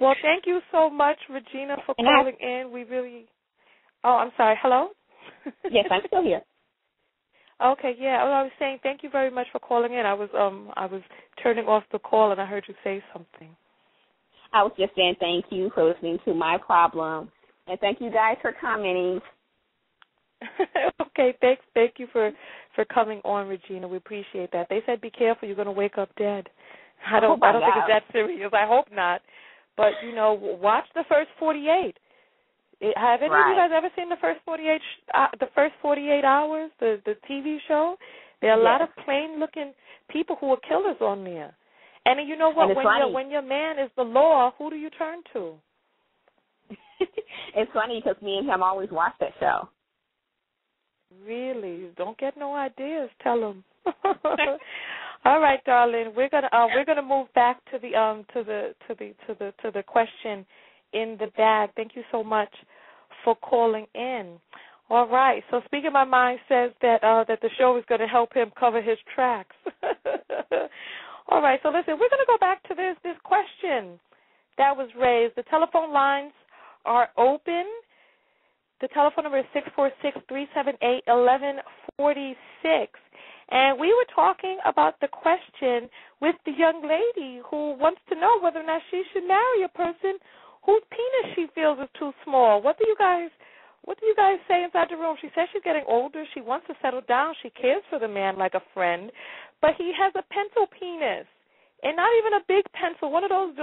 Well, thank you so much, Regina, for calling in. We really. Oh, I'm sorry. Hello. Yes, I'm still here. Okay, yeah. I was saying thank you very much for calling in. I was turning off the call and I heard you say something. I was just saying thank you for listening to my problem, and thank you guys for commenting. Okay, thank you for coming on, Regina. We appreciate that. They said be careful, you're going to wake up dead. I don't think it's that serious. I hope not. But you know, watch the first 48. Have any of you guys ever seen the first 48 hours, the TV show? There are a lot of plain-looking people who are killers on there. And you know what? When your man is the law, who do you turn to? It's funny because me and him always watch that show. Really? Don't get no ideas. Tell them. All right, darling. We're gonna move back to the question in the bag. Thank you so much for calling in. All right. So Speaking My Mind says that the show is going to help him cover his tracks. All right. So listen, we're going to go back to this question that was raised. The telephone lines are open. The telephone number is 646-378-1146. And we were talking about the question with the young lady who wants to know whether or not she should marry a person whose penis she feels is too small. What do you guys say inside the room? She says she's getting older. She wants to settle down. She cares for the man like a friend, but he has a pencil penis, and not even a big pencil. One of those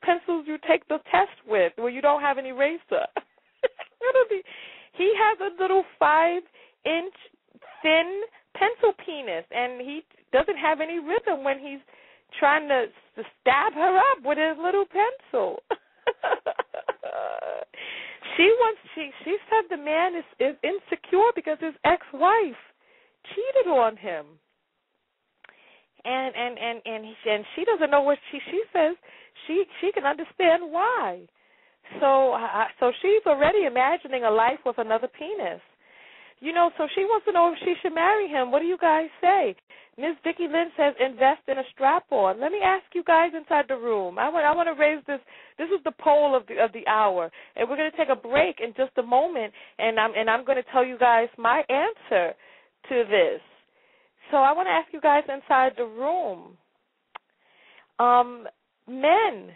pencils you take the test with, where you don't have an eraser. He has a little 5-inch thin pencil penis, and he doesn't have any rhythm when he's trying to stab her up with his little pencil. She said the man is insecure because his ex-wife cheated on him, and she doesn't know what she says she can understand why. So she's already imagining a life with another penis. You know, so she wants to know if she should marry him. What do you guys say? Ms. Vicki Lynn says invest in a strap-on. Let me ask you guys inside the room. I want to raise this. This is the poll of the hour, and we're going to take a break in just a moment, and I'm going to tell you guys my answer to this. So I want to ask you guys inside the room, men,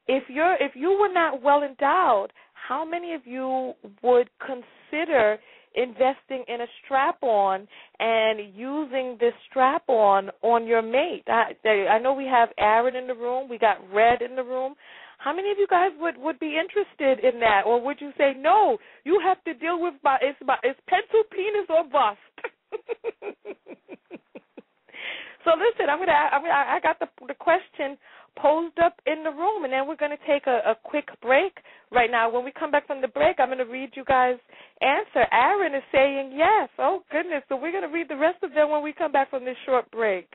if you were not well endowed, how many of you would consider investing in a strap-on and using this strap-on on your mate. I know we have Aaron in the room. We got Red in the room. How many of you guys would be interested in that? Or would you say, no, you have to deal with it's pencil, penis, or bust? So listen, I got the question posed up in the room, and then we're going to take a quick break right now. When we come back from the break, I'm going to read you guys' answer. Aaron is saying yes. Oh, goodness. So we're going to read the rest of them when we come back from this short break.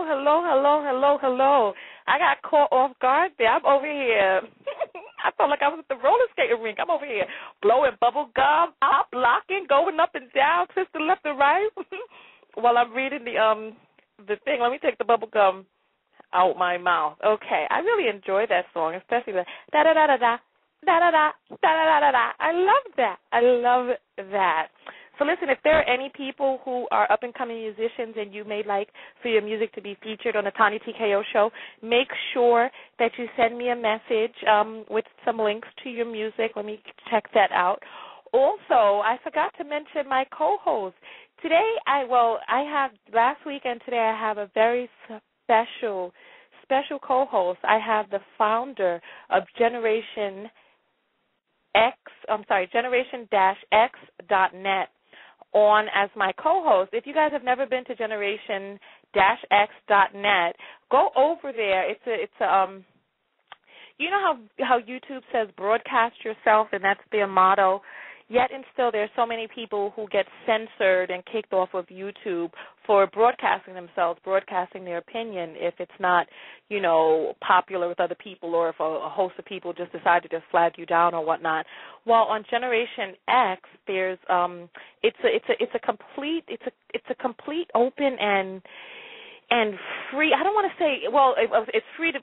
hello. I got caught off guard there. I'm over here. I felt like I was at the roller skating rink. I'm over here blowing bubble gum, blocking, going up and down, twisting left and right while I'm reading the thing. Let me take the bubble gum out my mouth. Okay, I really enjoy that song, especially the da-da-da-da-da, da-da-da, da-da-da-da-da. I love that. So listen, if there are any people who are up-and-coming musicians and you may like for your music to be featured on the TonyaTko show, make sure that you send me a message with some links to your music. Let me check that out. Also, I forgot to mention my co-host. Today, I have last week and today I have a very special co-host. I have the founder of Generation-X.net on as my co-host. If you guys have never been to Generation-X.net, go over there. It's you know how YouTube says broadcast yourself, and that's their motto. Yet and still, there are so many people who get censored and kicked off of YouTube for broadcasting themselves, broadcasting their opinion if it's not, popular with other people, or if a host of people just decide to just flag you down or whatnot. While on Generation X, there's it's a complete open and free. I don't want to say. Well, it's free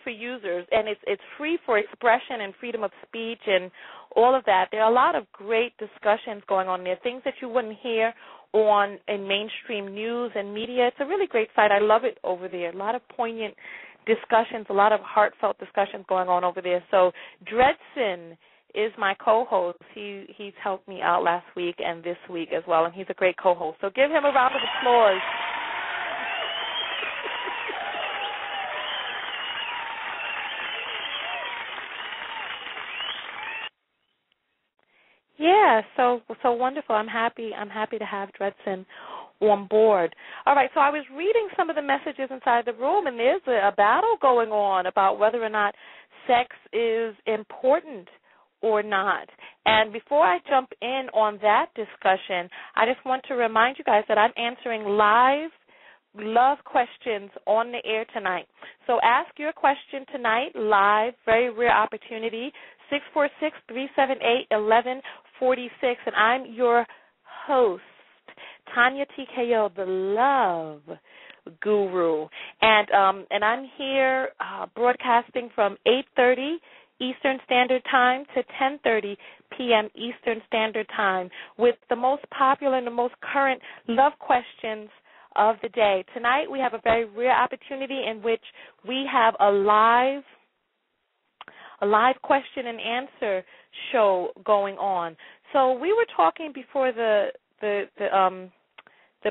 for users, and it's free for expression and freedom of speech and all of that. There are a lot of great discussions going on there, things that you wouldn't hear in mainstream news and media. It's a really great site. I love it over there. A lot of poignant discussions, a lot of heartfelt discussions going on over there. So Dredson is my co-host. He's helped me out last week and this week as well, and he's a great co-host. So give him a round of applause. Yeah, so wonderful. I'm happy to have Dredson on board. All right, so I was reading some of the messages inside the room, and there's a battle going on about whether or not sex is important or not. And before I jump in on that discussion, I just want to remind you guys that I'm answering live love questions on the air tonight. So ask your question tonight live, very rare opportunity, 646-378-1146, and I'm your host, TonyaTko, the love guru. And I'm here broadcasting from 8:30 Eastern Standard Time to 10:30 p.m. Eastern Standard Time with the most popular and the most current love questions of the day. Tonight we have a very rare opportunity in which we have a live question and answer show going on. So we were talking before the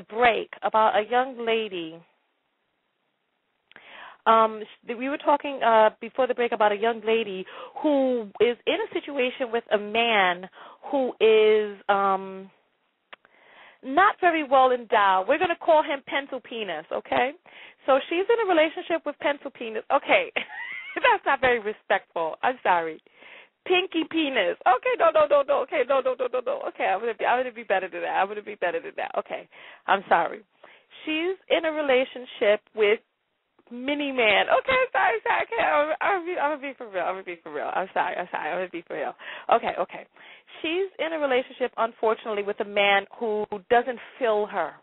break about a young lady. We were talking before the break about a young lady who is in a situation with a man who is not very well endowed. We're going to call him Pencil Penis, okay? So she's in a relationship with Pencil Penis. Okay, that's not very respectful. I'm sorry. Pinky Penis. Okay, no. Okay, no. Okay, I'm gonna be better than that. Okay, I'm sorry. She's in a relationship with Mini Man. Okay, sorry. Okay, I'm gonna be for real. I'm sorry. I'm gonna be for real. Okay. She's in a relationship, unfortunately, with a man who doesn't fill her,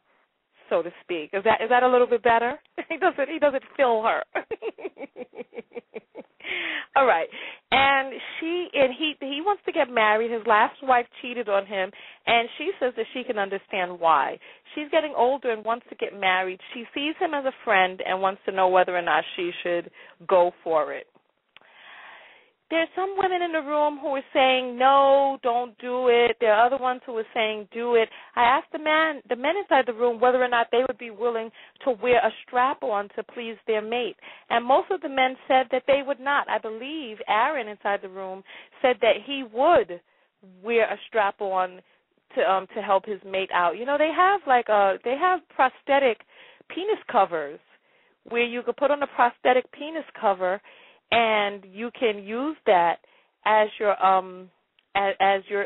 so to speak. Is that a little bit better? He doesn't fill her. All right. And he wants to get married. His last wife cheated on him, and she says that she can understand why. She's getting older and wants to get married. She sees him as a friend and wants to know whether or not she should go for it. There's some women in the room who are saying, no, don't do it. There are other ones who are saying, do it. I asked the men inside the room whether or not they would be willing to wear a strap-on to please their mate. And most of the men said that they would not. I believe Aaron inside the room said that he would wear a strap-on to help his mate out. You know, they have prosthetic penis covers where you could put on a prosthetic penis cover and you can use that as your as your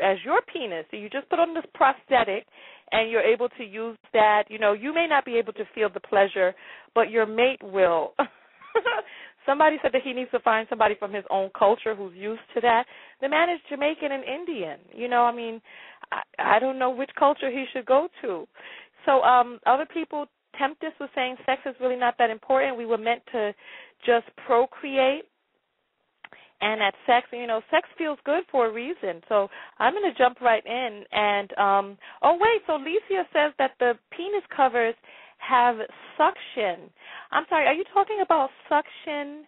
penis. So you just put on this prosthetic, and you're able to use that. You know, you may not be able to feel the pleasure, but your mate will. Somebody said that he needs to find somebody from his own culture who's used to that. The man is Jamaican and Indian. You know, I mean, I don't know which culture he should go to. So other people tempt us with saying sex is really not that important. We were meant to just procreate. And that sex, you know, sex feels good for a reason. So I'm going to jump right in. And, so Licia says that the penis covers have suction. I'm sorry, are you talking about suction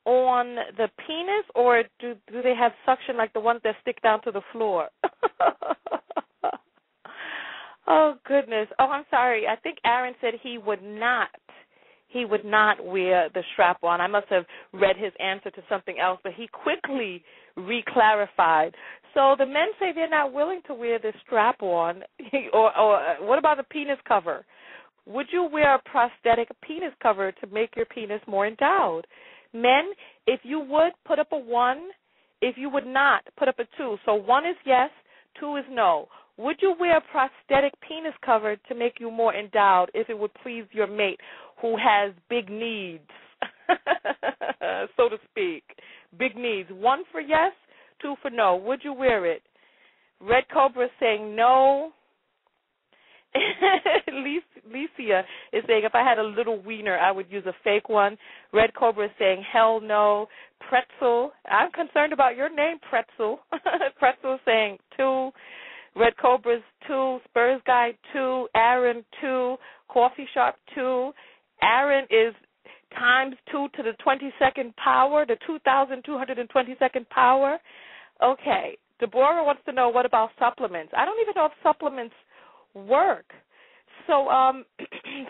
on the penis, or do they have suction like the ones that stick down to the floor? Oh, goodness. Oh, I'm sorry. I think Aaron said he would not wear the strap-on. I must have read his answer to something else, but he quickly re-clarified. So the men say they're not willing to wear the strap-on, or what about the penis cover? Would you wear a prosthetic penis cover to make your penis more endowed? Men, if you would, put up a 1. If you would not, put up a 2. So 1 is yes, 2 is no. Would you wear a prosthetic penis cover to make you more endowed if it would please your mate who has big needs, so to speak? Big needs. 1 for yes, 2 for no. Would you wear it? Red Cobra is saying no. Licia is saying if I had a little wiener, I would use a fake one. Red Cobra is saying hell no. Pretzel, I'm concerned about your name, Pretzel. Pretzel is saying 2. Red Cobra's 2. Spurs Guy 2. Aaron 2. Coffee Shop 2. Aaron is times 2 to the 22nd power, the 2,222nd power. Okay. Deborah wants to know, what about supplements? I don't even know if supplements work. So,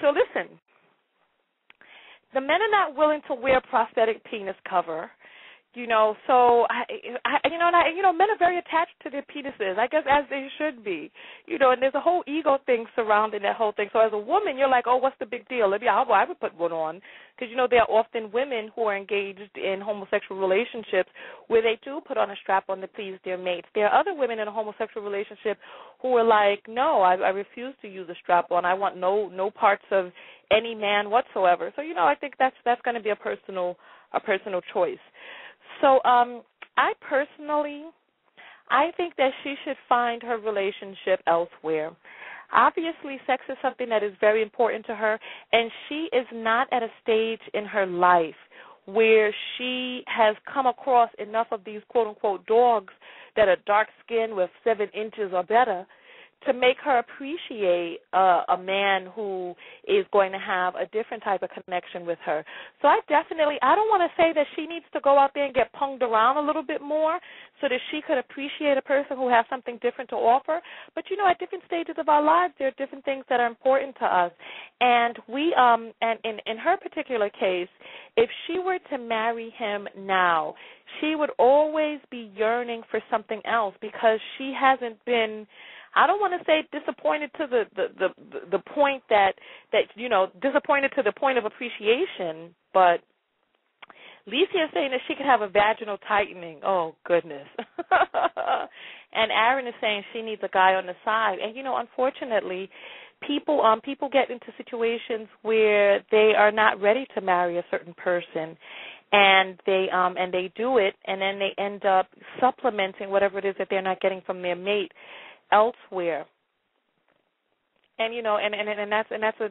so listen. The men are not willing to wear prosthetic penis cover. You know, so men are very attached to their penises, I guess, as they should be. You know, and there's a whole ego thing surrounding that whole thing. So as a woman, you're like, oh, what's the big deal? I would put one on, because there are often women who are engaged in homosexual relationships where they do put on a strap-on to please their mates. There are other women in a homosexual relationship who are like, no, I refuse to use a strap-on. I want no parts of any man whatsoever. So I think that's going to be a personal choice. So I think that she should find her relationship elsewhere. Obviously, sex is something that is very important to her, and she is not at a stage in her life where she has come across enough of these quote-unquote dogs that are dark-skinned with 7 inches or better to make her appreciate a man who is going to have a different type of connection with her. So I don't want to say that she needs to go out there and get punged around a little bit more so that she could appreciate a person who has something different to offer. But, at different stages of our lives, there are different things that are important to us. And and in her particular case, if she were to marry him now, she would always be yearning for something else because she hasn't been, I don't want to say disappointed to the point that disappointed to the point of appreciation, but Licia is saying that she could have a vaginal tightening. Oh, goodness. And Aaron is saying she needs a guy on the side. And, unfortunately, people get into situations where they are not ready to marry a certain person. And they do it, and then they end up supplementing whatever it is that they're not getting from their mate elsewhere. And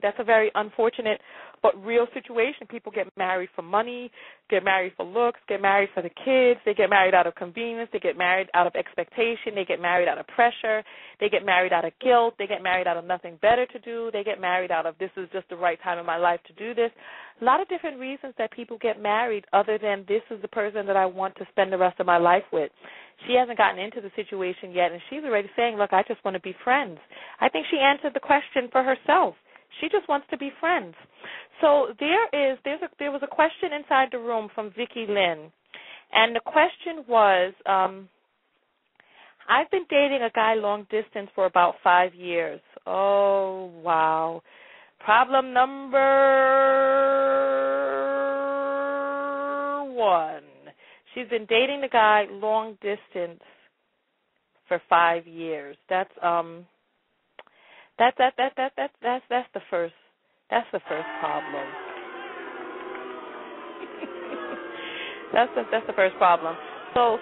that's a very unfortunate but real situation. People get married for money, get married for looks, get married for the kids, they get married out of convenience, they get married out of expectation, they get married out of pressure, they get married out of guilt, they get married out of nothing better to do, they get married out of this is just the right time in my life to do this. A lot of different reasons that people get married other than this is the person that I want to spend the rest of my life with. She hasn't gotten into the situation yet, and she's already saying, look, I just want to be friends. I think she answered the question for herself. She just wants to be friends. So there was a question inside the room from Vicki Lynn, and the question was, I've been dating a guy long distance for about 5 years. Oh, wow. Problem number 1. She's been dating the guy long distance for 5 years. That's the first problem. That's the first problem. So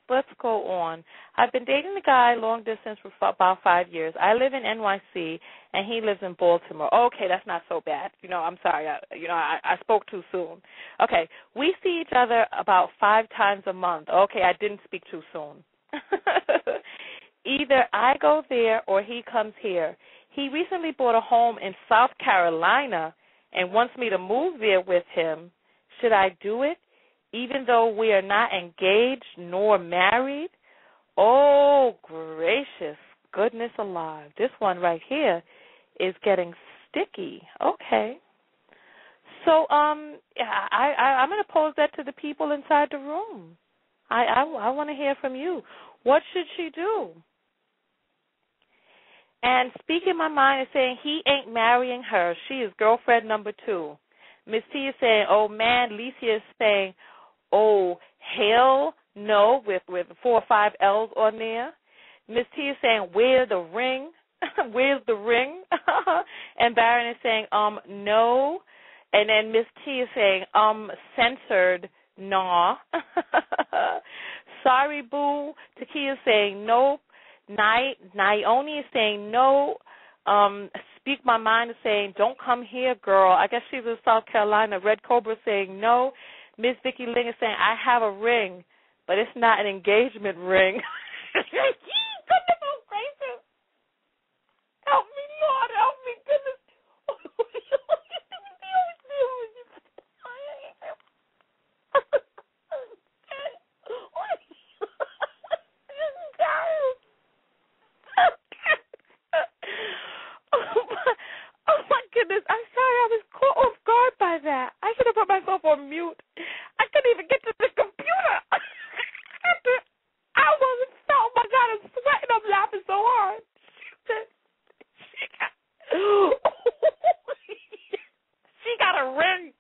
let's go on. I've been dating the guy long distance for about 5 years. I live in NYC and he lives in Baltimore. Okay, that's not so bad. I'm sorry. I spoke too soon. Okay, we see each other about 5 times a month. Okay, I didn't speak too soon. Either I go there or he comes here. He recently bought a home in South Carolina and wants me to move there with him. Should I do it, even though we are not engaged nor married? Oh, gracious goodness alive. This one right here is getting sticky. Okay. So I'm going to pose that to the people inside the room. I want to hear from you. What should she do? And speaking my mind is saying he ain't marrying her. She is girlfriend number 2. Miss T is saying, oh, man. Licia is saying, oh, hell no, with 4 or 5 L's on there. Miss T is saying, where's the ring? Where's the ring? And Baron is saying, no. And then Miss T is saying, censored, nah. Sorry, boo. Takia is saying, nope. Naomi is saying, no. Speak my mind is saying, don't come here, girl. I guess she's in South Carolina. Red Cobra saying, no. Miss Vicky Ling is saying, I have a ring, but it's not an engagement ring. Goodness gracious. Help me, Lord. Help me. Goodness. Oh my goodness, I'm sorry, I was caught off guard by that. I should have put myself on mute. I couldn't even get to the computer. I almost felt, oh my God, I'm sweating, I'm laughing so hard. She got a ring.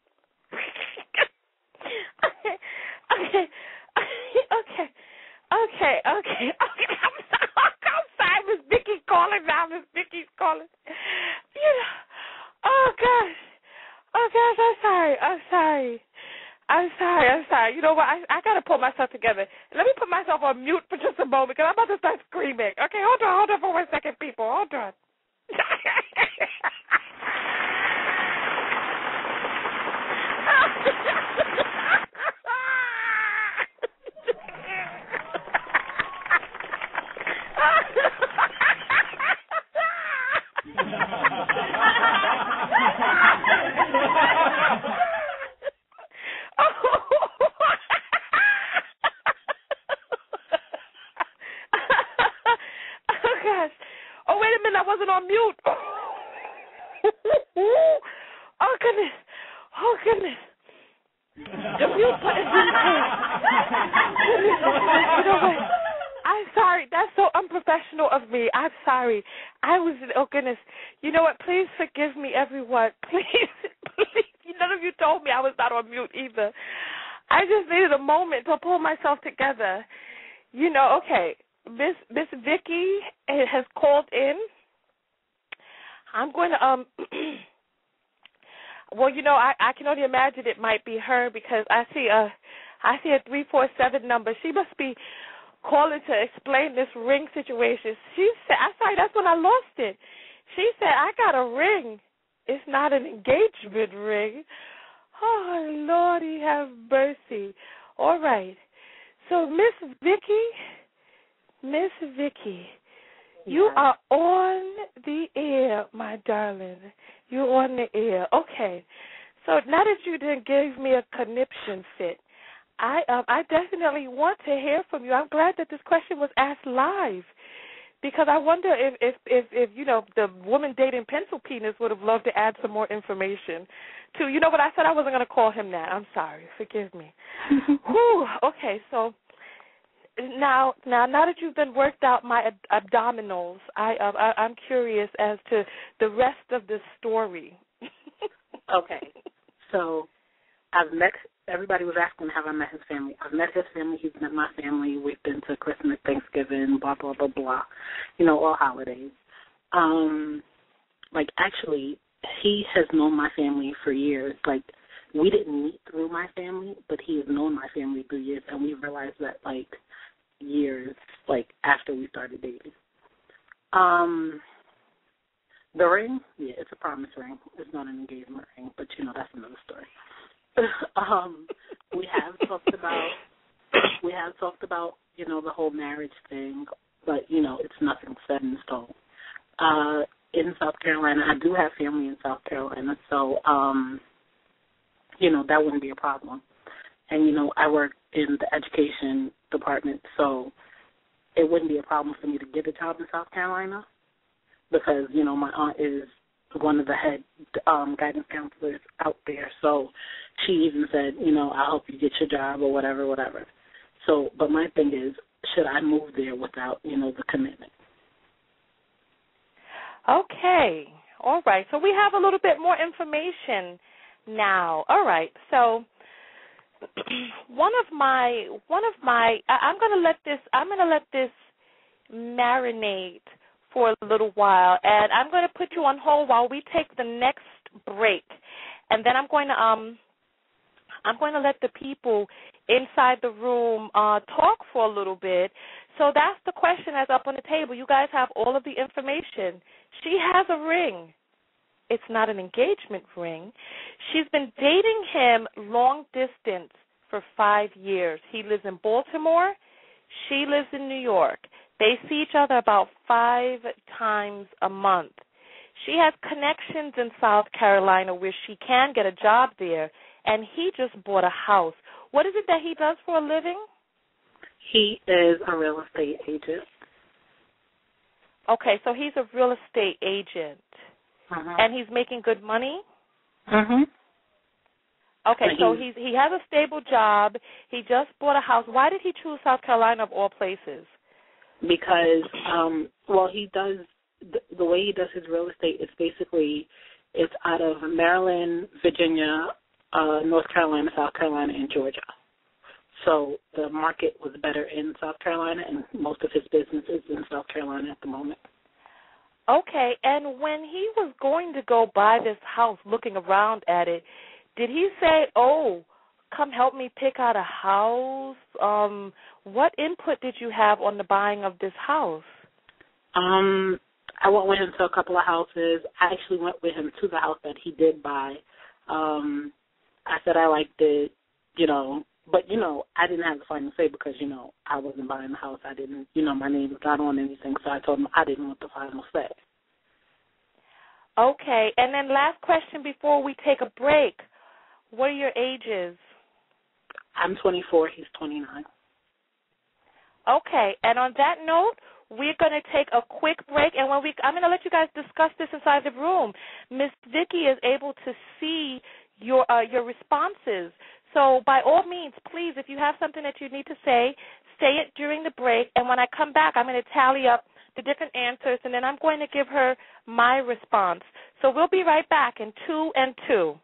Okay. I'm sorry, Miss Vicky's calling now. Miss Vicky's calling. Oh gosh, I'm sorry. You know what? I gotta pull myself together. Let me put myself on mute for just a moment because I'm about to start screaming. Okay, hold on for 1 second, people. Hold on. Oh, goodness. The mute button didn't work. You know what? I'm sorry. That's so unprofessional of me. I'm sorry. Oh, goodness. You know what? Please forgive me, everyone. Please. None of you told me I was not on mute either. I just needed a moment to pull myself together. Okay. Miss Vicky has called in. I'm going to, well, I can only imagine it might be her because I see a 347 number. She must be calling to explain this ring situation. She said, I'm sorry, that's when I lost it. She said, I got a ring. It's not an engagement ring. Oh, Lordy have mercy. All right. So, Miss Vicky, you are on the air, my darling. You're on the air. Okay. So now that you didn't give me a conniption fit, I definitely want to hear from you. I'm glad that this question was asked live because I wonder if the woman dating pencil penis would have loved to add some more information to. You know what I said? I wasn't going to call him that. I'm sorry. Forgive me. Whew. Okay. So. Now that you've been worked out my abdominals, I'm curious as to the rest of the story. Okay, so I've met everybody was asking, have I met his family? I've met his family. He's met my family. We've been to Christmas, Thanksgiving, blah, blah, blah, blah, all holidays. Actually, he has known my family for years. We didn't meet through my family, but he has known my family through years, and we realized that, years, after we started dating. The ring, yeah, it's a promise ring. It's not an engagement ring, but, that's another story. We have talked about, the whole marriage thing, but, it's nothing set in stone. In South Carolina, I do have family in South Carolina, so, that wouldn't be a problem. And, I work in the education department, so it wouldn't be a problem for me to get a job in South Carolina because, my aunt is one of the head guidance counselors out there. So she even said, I'll help you get your job or whatever. So, but my thing is, should I move there without, the commitment? Okay. All right. So we have a little bit more information now. All right. So I'm going to let this marinate for a little while, and I'm going to put you on hold while we take the next break, and then I'm going to let the people inside the room talk for a little bit. So that's the question that's up on the table. You guys have all of the information. She has a ring. It's not an engagement ring. She's been dating him long distance for 5 years. He lives in Baltimore. She lives in New York. They see each other about 5 times a month. She has connections in South Carolina where she can get a job there, and he just bought a house. What is it that he does for a living? He is a real estate agent. Okay, so he's a real estate agent. And he's making good money? Okay, so he has a stable job. He just bought a house. Why did he choose South Carolina of all places? Because, he does, the way he does his real estate is basically, it's out of Maryland, Virginia, North Carolina, South Carolina, and Georgia. So the market was better in South Carolina, and most of his business is in South Carolina at the moment. Okay, and when he was going to go buy this house, looking around at it, did he say, come help me pick out a house? What input did you have on the buying of this house? I went with him to a couple of houses. I actually went with him to the house that he did buy. I said I liked it, but, I didn't have the final say because, I wasn't buying the house. I didn't, my name was not on anything, so I told him I didn't want the final say. Okay, and then last question before we take a break. What are your ages? I'm 24. He's 29. Okay, and on that note, we're going to take a quick break, and I'm going to let you guys discuss this inside the room. Miss Vicky is able to see your responses. So by all means, please, if you have something that you need to say it during the break, and when I come back, I'm going to tally up the different answers, and then I'm going to give her my response. So we'll be right back in 2 and 2.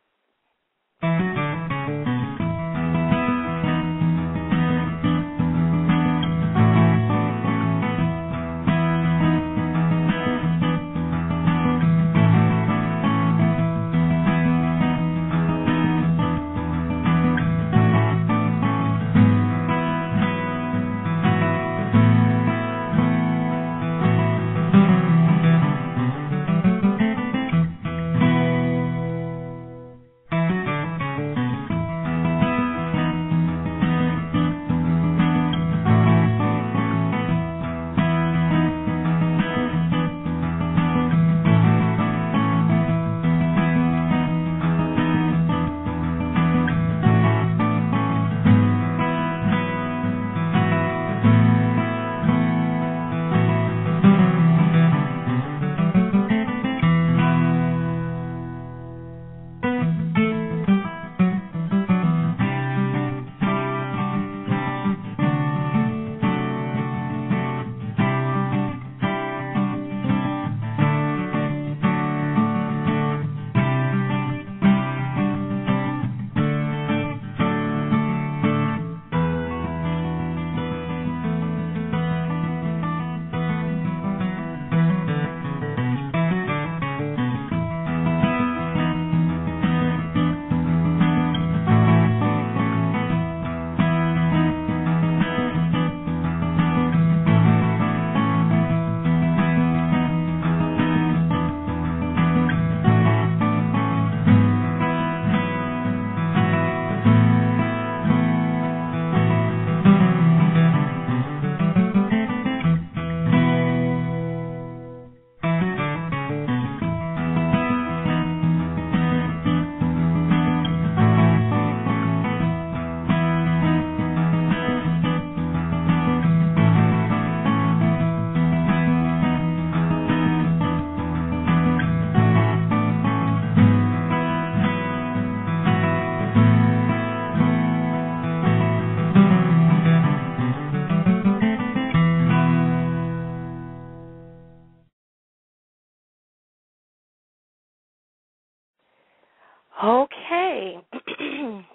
Okay.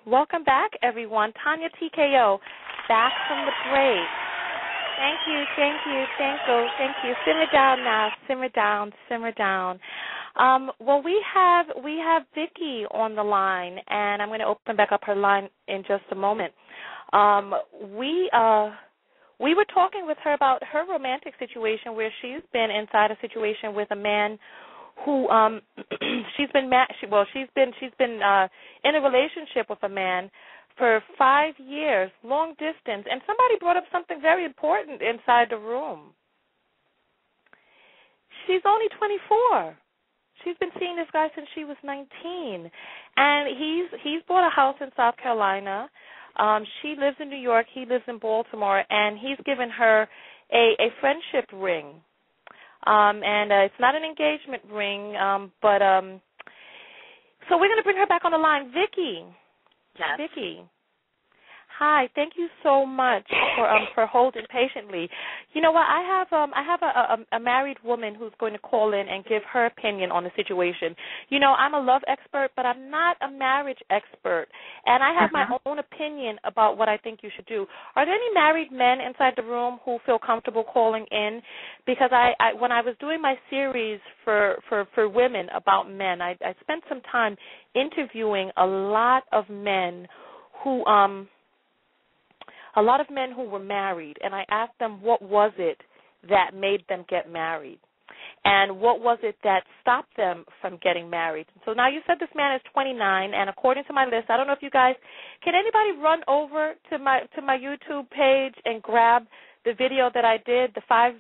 Welcome back, everyone. TonyaTko, back from the break. Thank you. Thank you. Simmer down now. Simmer down. Well, we have Vicky on the line, and I'm going to open back up her line in just a moment. We were talking with her about her romantic situation, where she's been inside a situation with a man who she's been in a relationship with a man for 5 years, long distance, and somebody brought up something very important inside the room. She's only 24. She's been seeing this guy since she was 19, and he's bought a house in South Carolina. She lives in New York. He lives in Baltimore, and he's given her a friendship ring. And it's not an engagement ring, but so we're going to bring her back on the line. Vicky. Yes. Vicky. Hi, thank you so much for holding patiently. You know what? I have a married woman who's going to call in and give her opinion on the situation. You know, I'm a love expert, but I'm not a marriage expert, and I have my own opinion about what I think you should do. Are there any married men inside the room who feel comfortable calling in? Because I when I was doing my series for women about men, I spent some time interviewing a lot of men who were married, and I asked them what was it that made them get married, and what was it that stopped them from getting married. So now you said this man is 29, and according to my list, I don't know if you guys, can anybody run over to my YouTube page and grab the video that I did, the five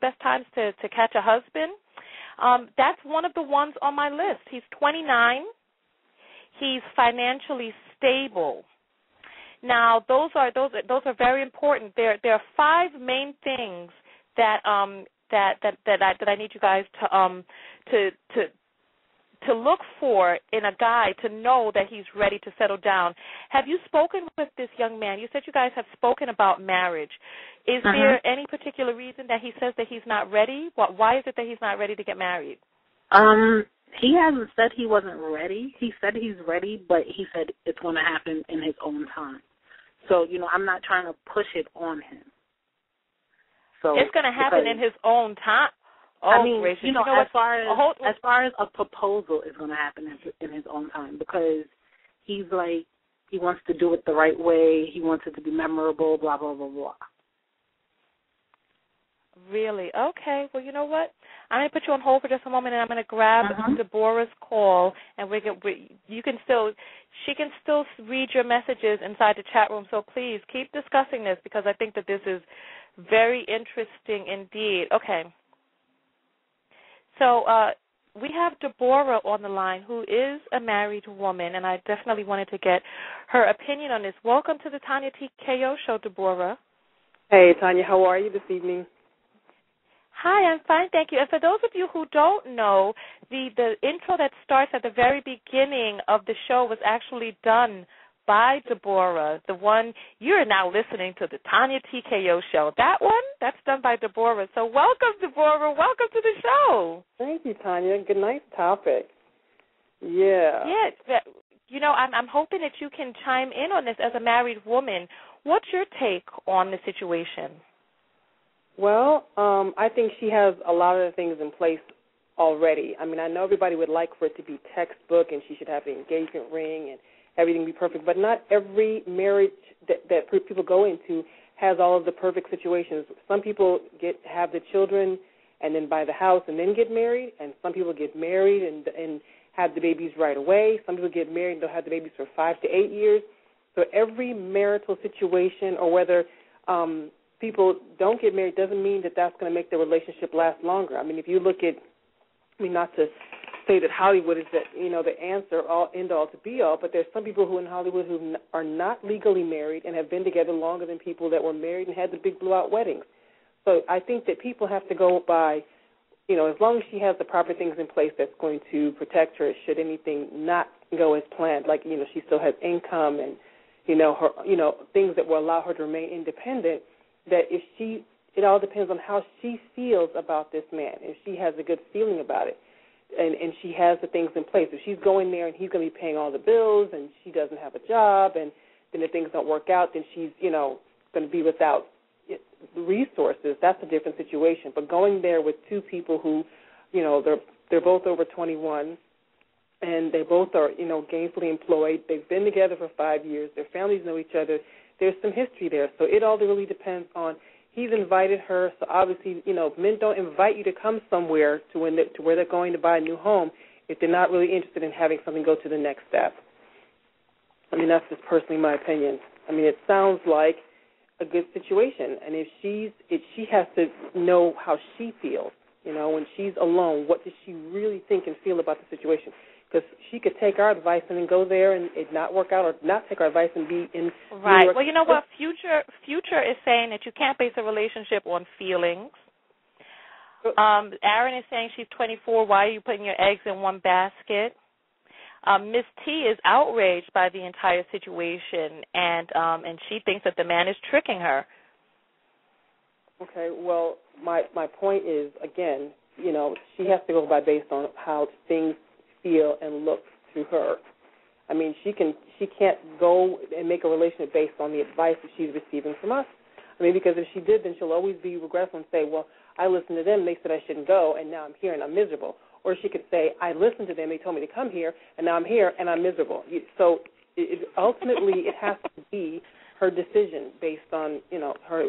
best times to catch a husband? That's one of the ones on my list. He's 29. He's financially stable. Now, those are very important. There are 5 main things that I need you guys to look for in a guy to know that he's ready to settle down. Have you spoken with this young man? You said you guys have spoken about marriage. Is there any particular reason that he says that he's not ready? Why is it that he's not ready to get married? He hasn't said he wasn't ready. He said he's ready, but he said it's going to happen in his own time. So, you know, I'm not trying to push it on him. So it's going to happen in his own time. Oh, I mean, gracious. you know as far as a proposal is going to happen in his own time, because he's like, he wants to do it the right way. He wants it to be memorable, blah, blah, blah, blah. Really? Okay. Well, you know what? I'm going to put you on hold for just a moment, and I'm going to grab Deborah's call, and she can still read your messages inside the chat room. So please keep discussing this, because I think that this is very interesting indeed. Okay. So we have Deborah on the line, who is a married woman, and I definitely wanted to get her opinion on this. Welcome to the TonyaTko show, Deborah. Hey, Tonya, how are you this evening? Hi, I'm fine, thank you. And for those of you who don't know, the intro that starts at the very beginning of the show was actually done by Deborah, the one you're now listening to, the TonyaTko show. That one, that's done by Deborah. So welcome, Deborah. Welcome to the show. Thank you, Tonya. Good, nice topic. Yeah. Yeah. You know, I'm hoping that you can chime in on this as a married woman. What's your take on the situation? Well, I think she has a lot of the things in place already. I mean, I know everybody would like for it to be textbook, and she should have an engagement ring and everything be perfect, but not every marriage that people go into has all of the perfect situations. Some people have the children and then buy the house and then get married, and some people get married and have the babies right away. Some people get married and they'll have the babies for 5 to 8 years. So every marital situation, or whether people don't get married, doesn't mean that that's going to make the relationship last longer. I mean, if you look at, not to say that Hollywood is the answer, end all to be all, but there's some people who in Hollywood who are not legally married and have been together longer than people that were married and had the big blowout weddings. So I think that people have to go by, as long as she has the proper things in place that's going to protect her should anything not go as planned, like, she still has income and, her, things that will allow her to remain independent, that it all depends on how she feels about this man. If she has a good feeling about it, and she has the things in place. If she's going there and he's going to be paying all the bills and she doesn't have a job, and then if things don't work out, then she's, going to be without resources. That's a different situation. But going there with two people who, they're both over 21, and they both are, gainfully employed. They've been together for 5 years. Their families know each other. There's some history there. So it all really depends on, he's invited her. So obviously, men don't invite you to come somewhere to where they're going to buy a new home if they're not really interested in having something go to the next step. I mean, that's just personally my opinion. I mean, it sounds like a good situation. And if she has to know how she feels, when she's alone, what does she really think and feel about the situation? Because she could take our advice and then go there and it not work out, or not take our advice and be in. Right. Well, you know what? Future is saying that you can't base a relationship on feelings. Aaron is saying she's 24. Why are you putting your eggs in one basket? Miss T is outraged by the entire situation, and she thinks that the man is tricking her. Okay. Well, my point is, again, she has to go based on how things feel and look to her. I mean, she can't go and make a relationship based on the advice that she's receiving from us. I mean, because if she did, then she'll always be regretful and say, well, I listened to them, they said I shouldn't go, and now I'm here and I'm miserable. Or she could say, I listened to them, they told me to come here, and now I'm here and I'm miserable. So ultimately it has to be her decision based on,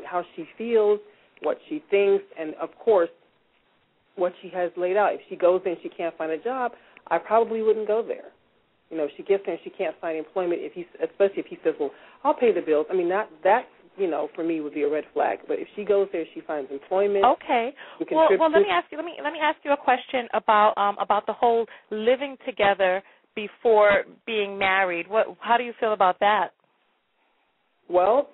how she feels, what she thinks, and, of course, what she has laid out. If she goes there and she can't find a job, I probably wouldn't go there. If she gets there and she can't find employment, especially if he says, well, I'll pay the bills. I mean, that for me would be a red flag. But if she goes there, she finds employment. Okay. Well, let me ask you a question about the whole living together before being married. How do you feel about that? Well,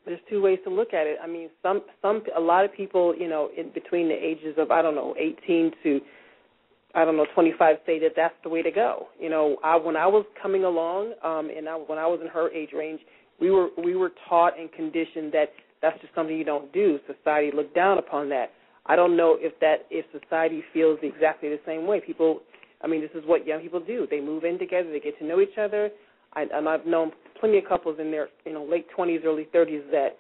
there's two ways to look at it. I mean, a lot of people, in between the ages of 18 to 25, say that that's the way to go. When I was coming along, when I was in her age range, we were taught and conditioned that that's just something you don't do. Society looked down upon that. I don't know if society feels exactly the same way. This is what young people do. They move in together. They get to know each other. I've known plenty of couples in their late 20s, early 30s that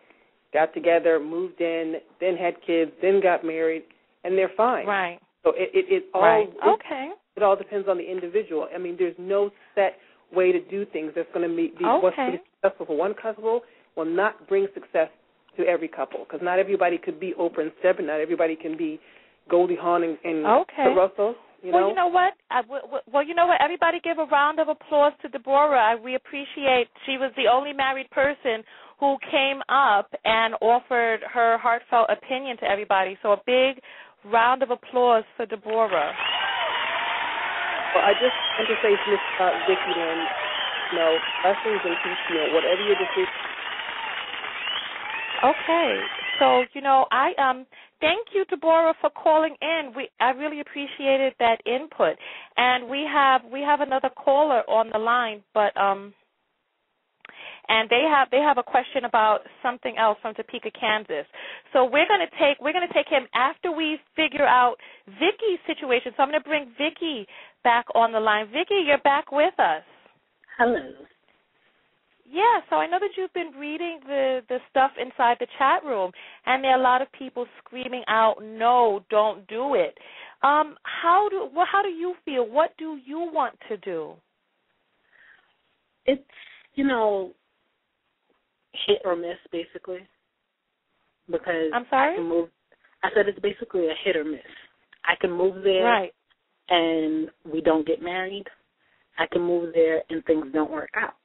got together, moved in, then had kids, then got married, and they're fine. Right. So it all right. Okay. It all depends on the individual. I mean, there's no set way to do things that's going to be what's going to be successful for one couple will not bring success to every couple, because not everybody could be Oprah and Step, and not everybody can be Goldie Hawn and Russell. Well, you know what? Everybody give a round of applause to Deborah. We appreciate she was the only married person who came up and offered her heartfelt opinion to everybody. So a big round of applause for Deborah. Well, I just want to say to Miss Vicki, then, blessings and peace, whatever your decision. Okay, so I thank you, Deborah, for calling in. I really appreciated that input, and we have another caller on the line, but and they have a question about something else from Topeka, Kansas. So we're gonna take him after we figure out Vicki's situation. So I'm gonna bring Vicki back on the line. Vicki, you're back with us. Hello. Yeah, so I know that you've been reading the stuff inside the chat room, and there are a lot of people screaming out, "No, don't do it." How do you feel? What do you want to do? It's hit or miss, basically. Because I'm sorry? I said it's basically a hit or miss. I can move there, right, and we don't get married. I can move there and things don't work out.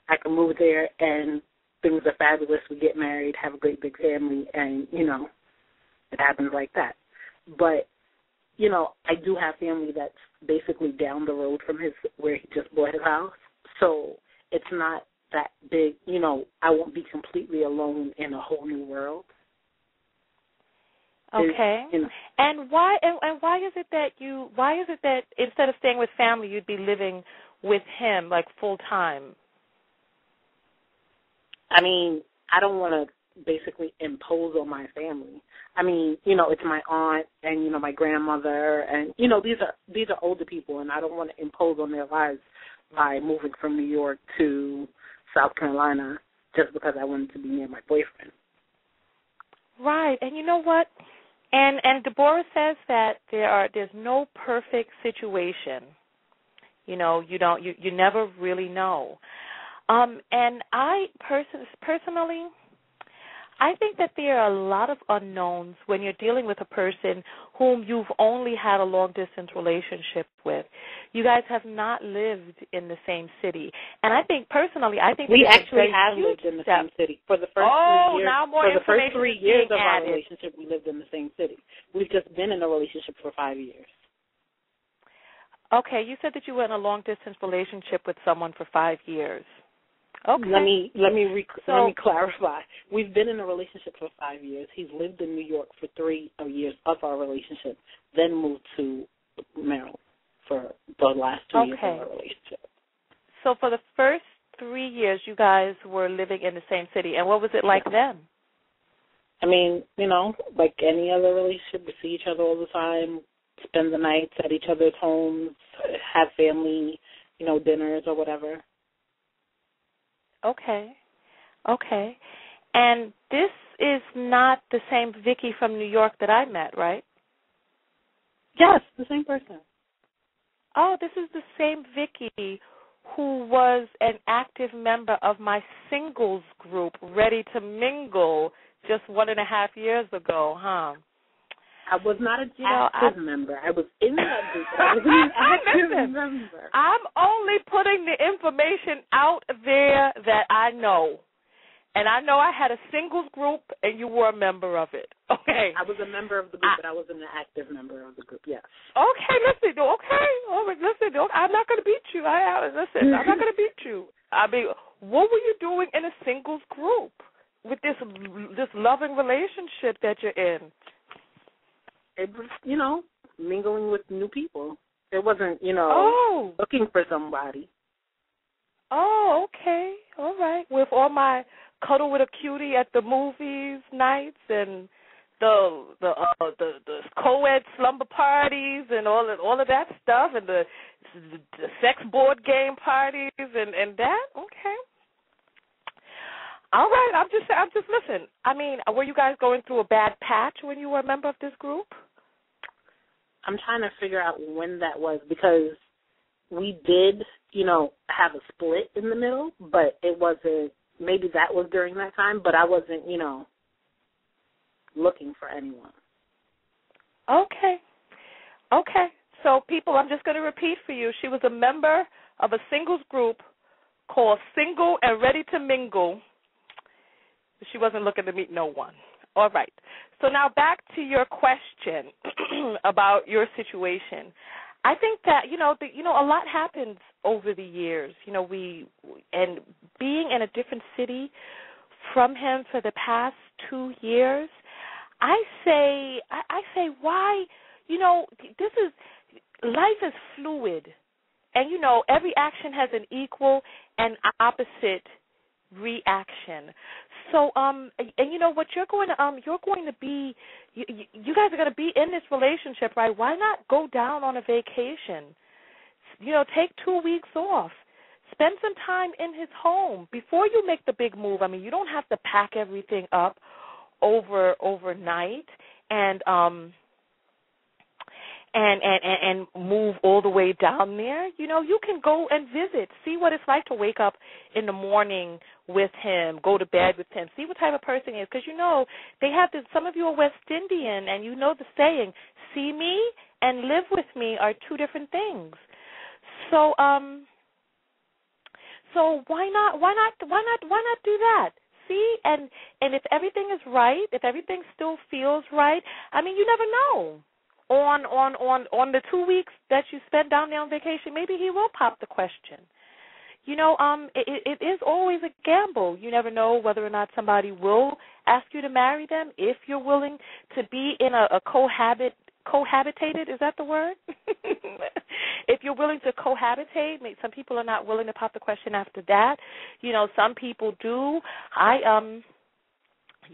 I can move there and things are fabulous. We get married, have a great big family, and, it happens like that. But, I do have family that's basically down the road from where he just bought his house. So it's not that big. I won't be completely alone in a whole new world. Okay. And why is it that instead of staying with family, you'd be living with him like full time? I mean, I don't want to basically impose on my family. I mean, you know, it's my aunt and, you know, my grandmother and, you know, these are older people, and I don't want to impose on their lives by moving from New York to South Carolina just because I wanted to be near my boyfriend. Right. And you know what? And Deborah says that there's no perfect situation. You know, you never really know. And I personally, I think that there are a lot of unknowns when you're dealing with a person whom you've only had a long-distance relationship with. You guys have not lived in the same city. And I think, personally, we actually have lived in the same city. For the first 3 years, now more for the first information 3 is years being of our added. relationship, we lived in the same city. We've just been in a relationship for 5 years. Okay, you said that you were in a long-distance relationship with someone for 5 years. Okay. Let me clarify. We've been in a relationship for 5 years. He's lived in New York for 3 years of our relationship, then moved to Maryland for the last 2 years of our relationship. So for the first 3 years, you guys were living in the same city, and what was it like then? I mean, you know, like any other relationship, we see each other all the time, spend the nights at each other's homes, have family, you know, dinners or whatever. Okay. And this is not the same Vicky from New York that I met, right? Yes, the same person. Oh, this is the same Vicky who was an active member of my singles group, Ready to Mingle, just 1.5 years ago, huh? I was not an active member. I was in that group, but I was an active member. I'm only putting the information out there that I know. And I know I had a singles group, and you were a member of it. Okay. I was a member of the group, but I wasn't an active member of the group, yes. Okay, listen. Okay. All right, listen. I'm not going to beat you. I'm not going to beat you. I mean, what were you doing in a singles group with this loving relationship that you're in? It was, you know, mingling with new people. It wasn't, you know, looking for somebody. Oh, okay. All right. With all my cuddle with a cutie at the movies nights and the co-ed slumber parties and all of that stuff and the sex board game parties and that. Okay. All right. I'm just listen. I mean, were you guys going through a bad patch when you were a member of this group? I'm trying to figure out when that was because we did, you know, have a split in the middle, but it wasn't, maybe that was during that time, but I wasn't, you know, looking for anyone. Okay. So, people, I'm just going to repeat for you. She was a member of a singles group called Single and Ready to Mingle. She wasn't looking to meet no one. All right. So now back to your question about your situation. I think that, a lot happens over the years. You know, and being in a different city from him for the past 2 years, I say, why, life is fluid. And, every action has an equal and opposite reaction. So, and what you're going to be, you guys are going to be in this relationship, right? Why not go down on a vacation? Take 2 weeks off. Spend some time in his home before you make the big move. I mean, you don't have to pack everything up overnight and move all the way down there. You can go and visit, see what it's like to wake up in the morning with him, go to bed with him, see what type of person he is. Because, they have this, some of you are West Indian, and you know the saying, see me and live with me are two different things. So, why not do that? See, and if everything is right, if everything still feels right, I mean, you never know. On the 2 weeks that you spend down there on vacation, maybe he will pop the question. It is always a gamble. You never know whether or not somebody will ask you to marry them if you're willing to be in a cohabitated, is that the word? If you're willing to cohabitate, some people are not willing to pop the question after that. Some people do.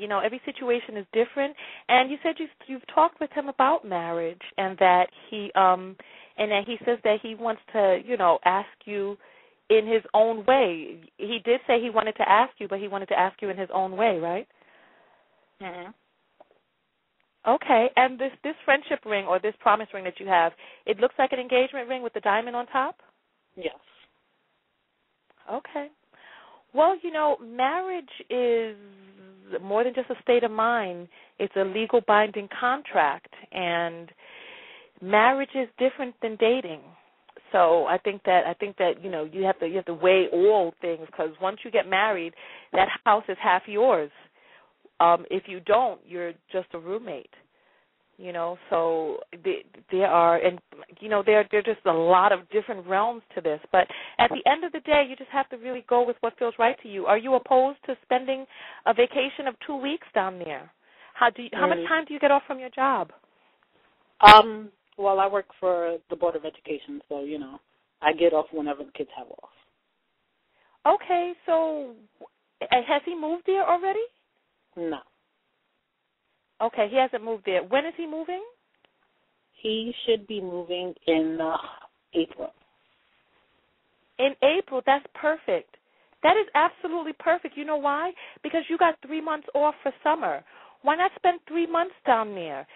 every situation is different. And you said you've talked with him about marriage, and that he says that he wants to, ask you in his own way. He did say he wanted to ask you, but he wanted to ask you in his own way, right? Mhm. Okay. And this friendship ring or this promise ring that you have, it looks like an engagement ring with the diamond on top? Yes. Okay. Well, marriage is more than just a state of mind. It's a legal binding contract, and marriage is different than dating. So I think that you have to weigh all things, because once you get married, that house is half yours. If you don't, you're just a roommate. So there are just a lot of different realms to this. But at the end of the day, you just have to really go with what feels right to you. Are you opposed to spending a vacation of 2 weeks down there? How much time do you get off from your job? Well, I work for the Board of Education, so, I get off whenever the kids have off. Okay, so has he moved there already? No. Okay, he hasn't moved there. When is he moving? He should be moving in April. In April, that's perfect. That is absolutely perfect. You know why? Because you got 3 months off for summer. Why not spend 3 months down there?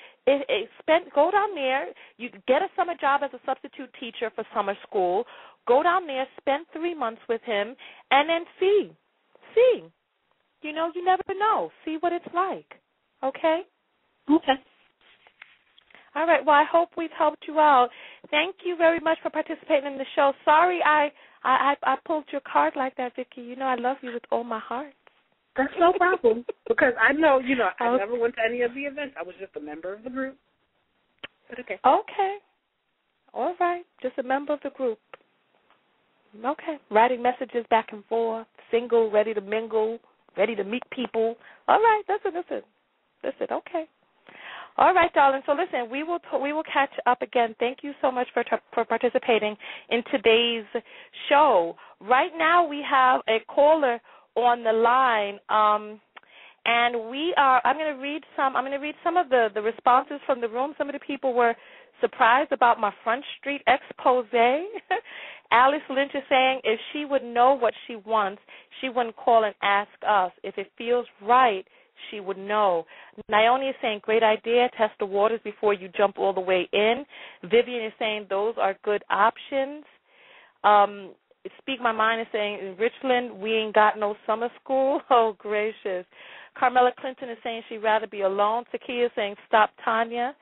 Go down there. You get a summer job as a substitute teacher for summer school. Go down there, spend 3 months with him, and then see. You never know. See what it's like. Okay? Okay. All right. Well, I hope we've helped you out. Thank you very much for participating in the show. Sorry I pulled your card like that, Vicki. I love you with all my heart. That's no problem, because I know, I never went to any of the events. I was just a member of the group. But okay. Okay. All right. Just a member of the group. Okay. Writing messages back and forth, single, ready to mingle, ready to meet people. All right. Listen. Okay. All right, darling. So listen, we will catch up again. Thank you so much for participating in today's show. Right now we have a caller on the line, and I'm going to read some of the responses from the room. Some of the people were surprised about my Front Street expose. Alice Lynch is saying if she would know what she wants, she wouldn't call and ask us. If it feels right, she would know. Naomi is saying, great idea, test the waters before you jump all the way in. Vivian is saying those are good options. Speak My Mind is saying, in Richland, we ain't got no summer school. Oh, gracious. Carmela Clinton is saying she'd rather be alone. Takia is saying, stop Tonya.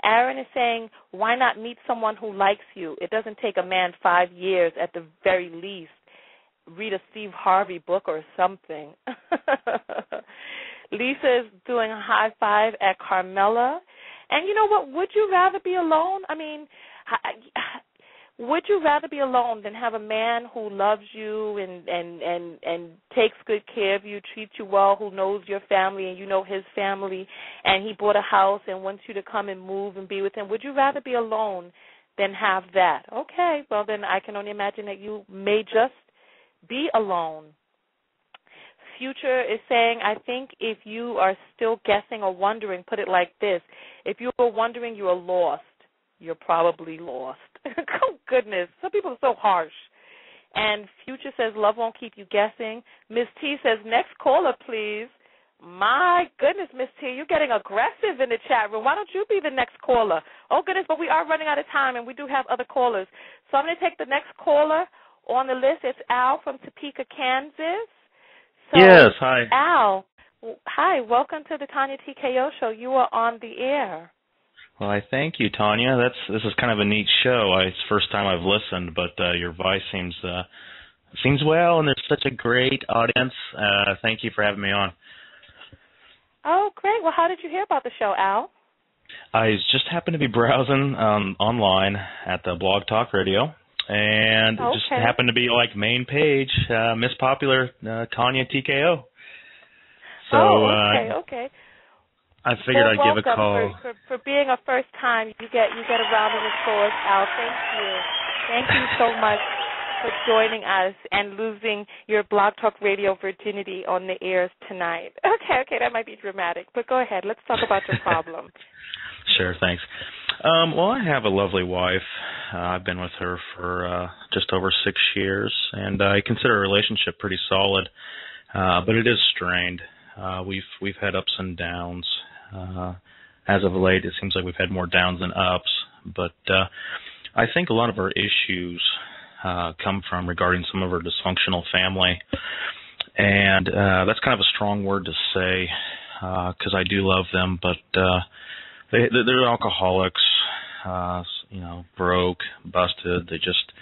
Aaron is saying, why not meet someone who likes you? It doesn't take a man 5 years at the very least. Read a Steve Harvey book or something. Lisa is doing a high five at Carmela. And you know what? Would you rather be alone? I mean, would you rather be alone than have a man who loves you and takes good care of you, treats you well, who knows your family and you know his family, and he bought a house and wants you to come and move and be with him? Would you rather be alone than have that? Okay, well then I can only imagine that you may just be alone. Future is saying, I think if you are still guessing or wondering, put it like this. If you are wondering, you are lost. You're probably lost. Oh, goodness. Some people are so harsh. And Future says, love won't keep you guessing. Miss T says, next caller, please. My goodness, Miss T, you're getting aggressive in the chat room. Why don't you be the next caller? Oh, goodness, but we are running out of time, and we do have other callers. So I'm going to take the next caller on the list. It's Al from Topeka, Kansas. So, yes, hi. Al, hi, welcome to the TonyaTko show. You are on the air. Well, I thank you, Tonya. This is kind of a neat show. It's the first time I've listened, but your voice seems well, and there's such a great audience. Thank you for having me on. Oh, great. Well, how did you hear about the show, Al? I just happened to be browsing online at the Blog Talk Radio, and it just happened to be like main page, Miss Popular TonyaTko. So, okay. I figured I'd give a call. For being a first time, you get a round of applause, Al. Thank you so much for joining us and losing your Blog Talk Radio virginity on the airs tonight. Okay, that might be dramatic, but go ahead. Let's talk about your problem. Sure, thanks. Well, I have a lovely wife. I've been with her for just over 6 years, and I consider our relationship pretty solid, but it is strained. We've had ups and downs. As of late, it seems like we've had more downs than ups, but I think a lot of our issues come from regarding some of our dysfunctional family, and that's kind of a strong word to say because I do love them, but they're alcoholics, broke, busted. They just,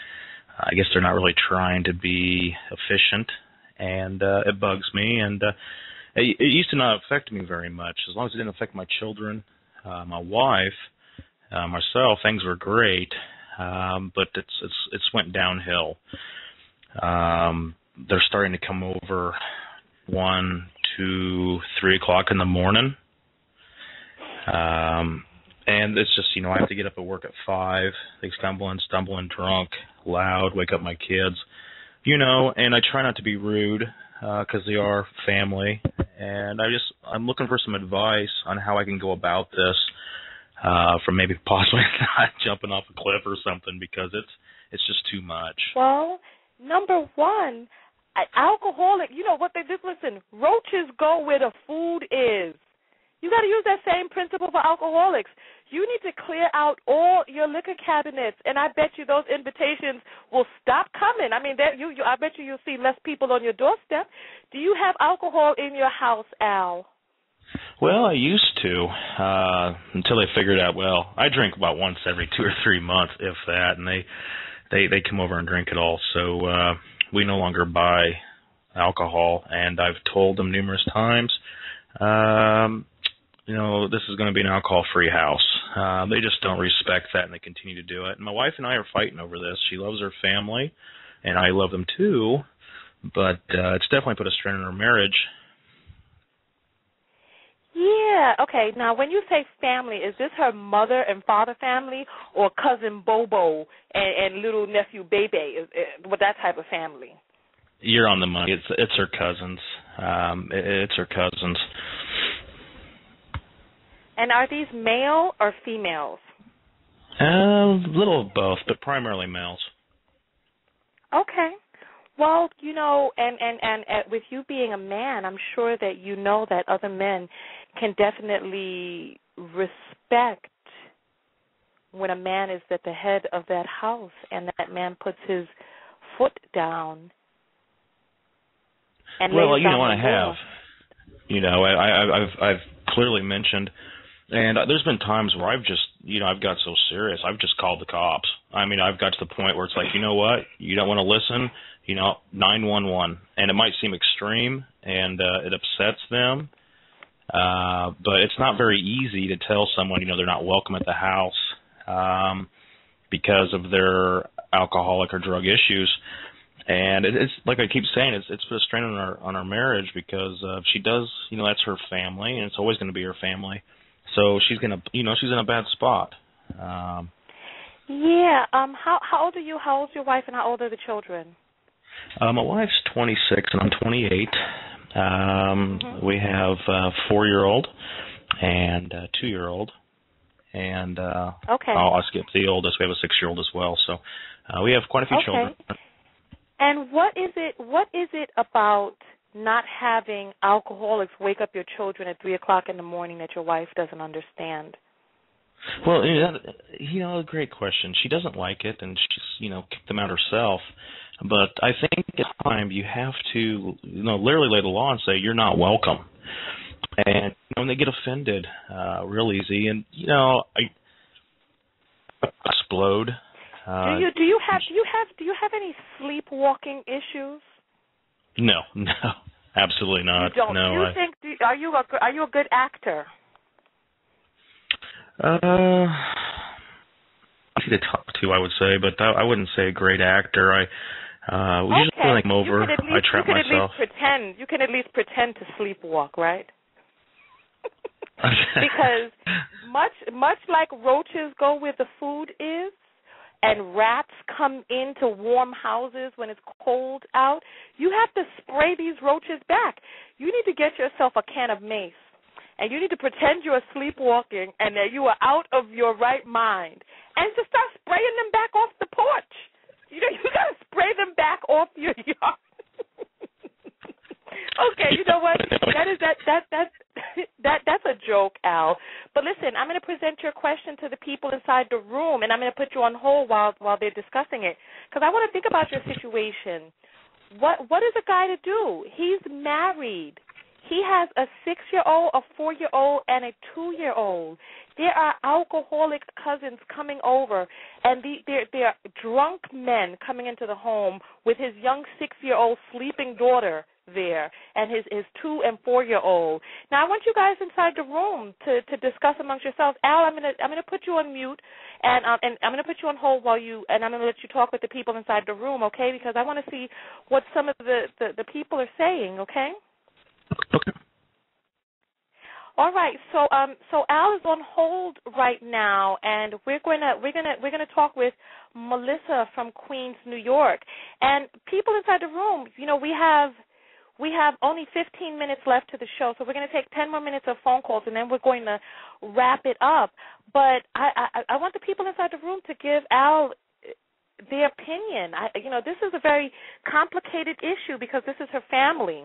I guess they're not really trying to be efficient, and it bugs me. And it used to not affect me very much. As long as it didn't affect my children, my wife, myself, things were great. But it's went downhill. They're starting to come over 1, 2, 3 o'clock in the morning. And it's just, I have to get up at work at 5. They stumbling drunk, loud, wake up my kids, and I try not to be rude, because they are family. And I'm looking for some advice on how I can go about this, from maybe possibly not jumping off a cliff or something, because it's just too much. Well, number one, alcoholic, what they just listen, roaches go where the food is. You got to use that same principle for alcoholics. You need to clear out all your liquor cabinets, and I bet you those invitations will stop coming. I mean, I bet you'll see less people on your doorstep. Do you have alcohol in your house, Al? Well, I used to, until they figured out, I drink about once every 2 or 3 months, if that, and they come over and drink it all. So we no longer buy alcohol, and I've told them numerous times, this is going to be an alcohol-free house. They just don't respect that, and they continue to do it. And my wife and I are fighting over this. She loves her family, and I love them too, but it's definitely put a strain on our marriage. Yeah, okay. Now, when you say family, is this her mother and father family, or cousin Bobo and little nephew Bebe? What that type of family? You're on the money. It's her cousins. It's her cousins. And are these male or females? A little of both, but primarily males. Okay. Well, and with you being a man, I'm sure that you know that other men can definitely respect when a man is at the head of that house and that man puts his foot down. And well, I have. I've clearly mentioned, and there's been times where I've got so serious, I've just called the cops. I mean, I've got to the point where it's like, you know what, you don't want to listen, 911. And it might seem extreme, and it upsets them, but it's not very easy to tell someone, they're not welcome at the house because of their alcoholic or drug issues. And it's like I keep saying, it's put a strain on our marriage because she does, that's her family, and it's always going to be her family. So she's gonna, she's in a bad spot. Yeah. How old are you? How old's your wife, and how old are the children? My wife's 26, and I'm 28. We have a 4-year-old and a 2-year-old, and okay. I'll skip the oldest. We have a 6-year-old as well. So we have quite a few children. And what is it about not having alcoholics wake up your children at 3 o'clock in the morning that your wife doesn't understand? Well, great question. She doesn't like it, and she's, kicked them out herself. But I think at time you have to, literally lay the law and say you're not welcome. And when they get offended, real easy, and I explode. Do you have any sleepwalking issues? No, absolutely not. You don't. No, are you a good actor? Easy to talk to, I would say, but I wouldn't say a great actor. We usually come over. I trap myself. You can at least pretend to sleepwalk, right? Because much like roaches go where the food is, and rats come into warm houses when it's cold out, you have to spray these roaches back. You need to get yourself a can of mace, and you need to pretend you're sleepwalking and that you are out of your right mind, and to start spraying them back off the porch. You got to spray them back off your yard. Okay, you know what? That's a joke, Al. But listen, I'm going to present your question to the people inside the room, and I'm going to put you on hold while they're discussing it, because I want to think about your situation. What is a guy to do? He's married. He has a 6-year-old, a 4-year-old, and a 2-year-old. There are alcoholic cousins coming over, and there are drunk men coming into the home with his young 6-year-old sleeping daughter there, and his 2- and 4-year-old. Now, I want you guys inside the room to discuss amongst yourselves. Al, I'm gonna put you on mute, and I'm gonna put you on hold and I'm gonna let you talk with the people inside the room, okay? Because I want to see what some of the people are saying, okay? Okay. All right. So Al is on hold right now, and we're gonna talk with Melissa from Queens, New York. And people inside the room, we have only 15 minutes left to the show, so we're going to take 10 more minutes of phone calls, and then we're going to wrap it up. But I want the people inside the room to give Al their opinion. This is a very complicated issue because this is her family,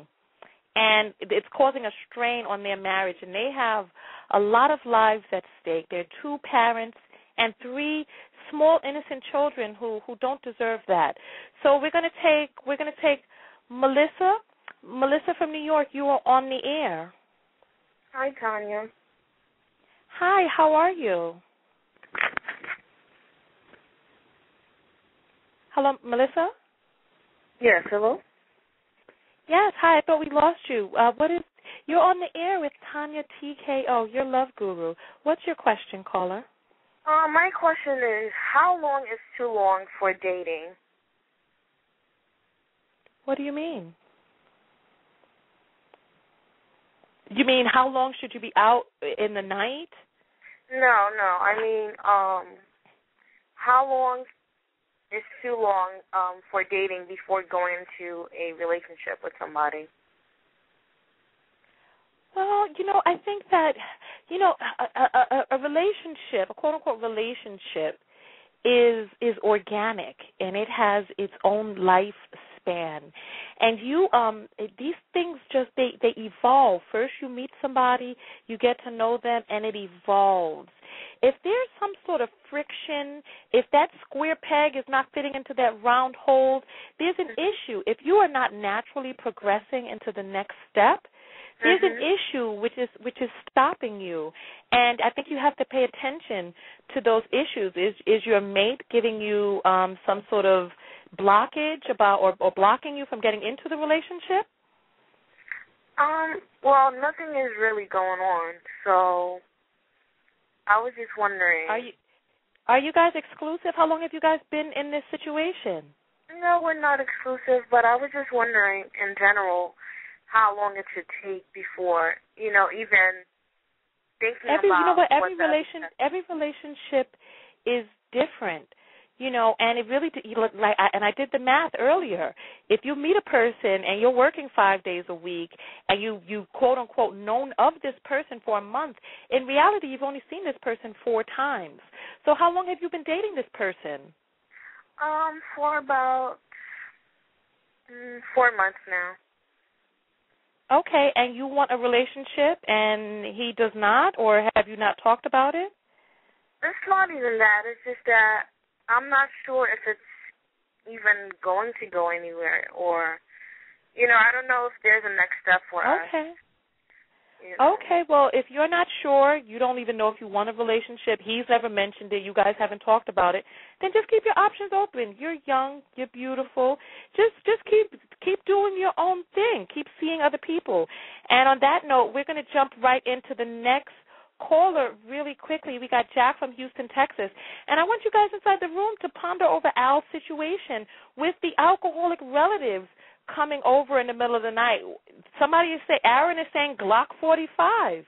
and it's causing a strain on their marriage, and they have a lot of lives at stake. They're 2 parents and 3 small innocent children who don't deserve that. So we're going to take Melissa. Melissa from New York, you are on the air. Hi, Tonya. Hi, how are you? Hello, Melissa? Yes, hello? Yes, hi, I thought we lost you. You're on the air with TonyaTko, your love guru. What's your question, caller? My question is, how long is too long for dating? What do you mean? You mean how long should you be out in the night? No. I mean, how long is too long for dating before going into a relationship with somebody? Well, I think that, a relationship, a quote-unquote relationship, is organic, and it has its own lifespan. And these things they evolve. First you meet somebody, you get to know them, and it evolves. If there's some sort of friction, if that square peg is not fitting into that round hole, there's an issue. If you are not naturally progressing into the next step, there's an issue which is stopping you, and I think you have to pay attention to those issues. Is your mate giving you some sort of blockage or blocking you from getting into the relationship? Well, nothing is really going on, so I was just wondering. Are you guys exclusive? How long have you guys been in this situation? No, we're not exclusive, but I was just wondering in general how long it should take before, even thinking about every relationship is different, and it really, and I did the math earlier. If you meet a person and you're working 5 days a week and you quote unquote known of this person for a month, in reality you've only seen this person 4 times. So how long have you been dating this person? For about 4 months now. Okay, and you want a relationship and he does not, or have you not talked about it? It's not even that. It's just that I'm not sure if it's even going to go anywhere, or, I don't know if there's a next step for us. Okay. Okay, well, if you're not sure, you don't even know if you want a relationship, he's never mentioned it, you guys haven't talked about it, then just keep your options open. You're young, you're beautiful. Just keep doing your own thing. Keep seeing other people. And on that note, we're going to jump right into the next caller really quickly. We got Jack from Houston, Texas. And I want you guys inside the room to ponder over Al's situation with the alcoholic relatives coming over in the middle of the night. Aaron is saying Glock 45.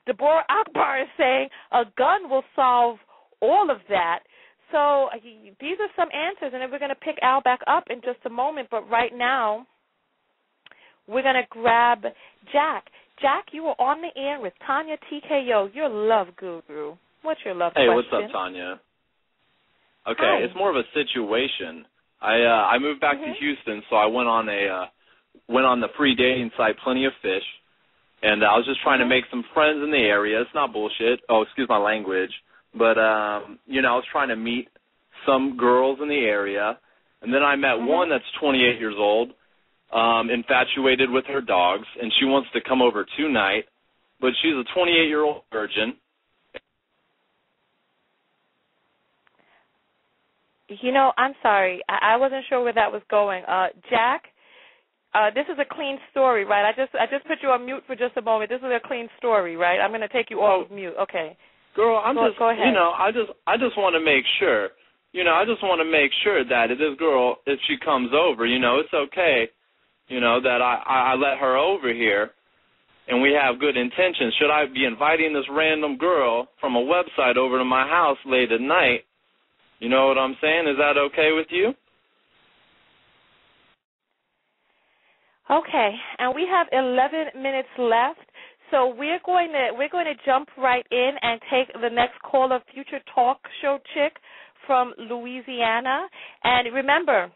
Deborah Akbar is saying a gun will solve all of that. So these are some answers, and then we're going to pick Al back up in just a moment. But right now, we're going to grab Jack. Jack, you are on the air with TonyaTko, your love guru. What's your love question? Hey, what's up, Tonya? Okay, Hi. It's more of a situation. I moved back to Houston, so I went on the free dating site Plenty of Fish, and I was just trying to make some friends in the area. It's not bullshit. Oh, excuse my language. But, I was trying to meet some girls in the area, and then I met one that's 28 years old, infatuated with her dogs, and she wants to come over tonight, but she's a 28-year-old virgin. I'm sorry. I wasn't sure where that was going. Jack, this is a clean story, right? I just put you on mute for just a moment. This is a clean story, right? I'm going to take you off of mute. Okay. Girl, go ahead. I just want to make sure. I just want to make sure that if this girl, if she comes over, it's okay, that I let her over here and we have good intentions. Should I be inviting this random girl from a website over to my house late at night? You know what I'm saying? Is that okay with you? Okay, and we have 11 minutes left, so we're going to jump right in and take the next caller, future talk show chick from Louisiana. And remember,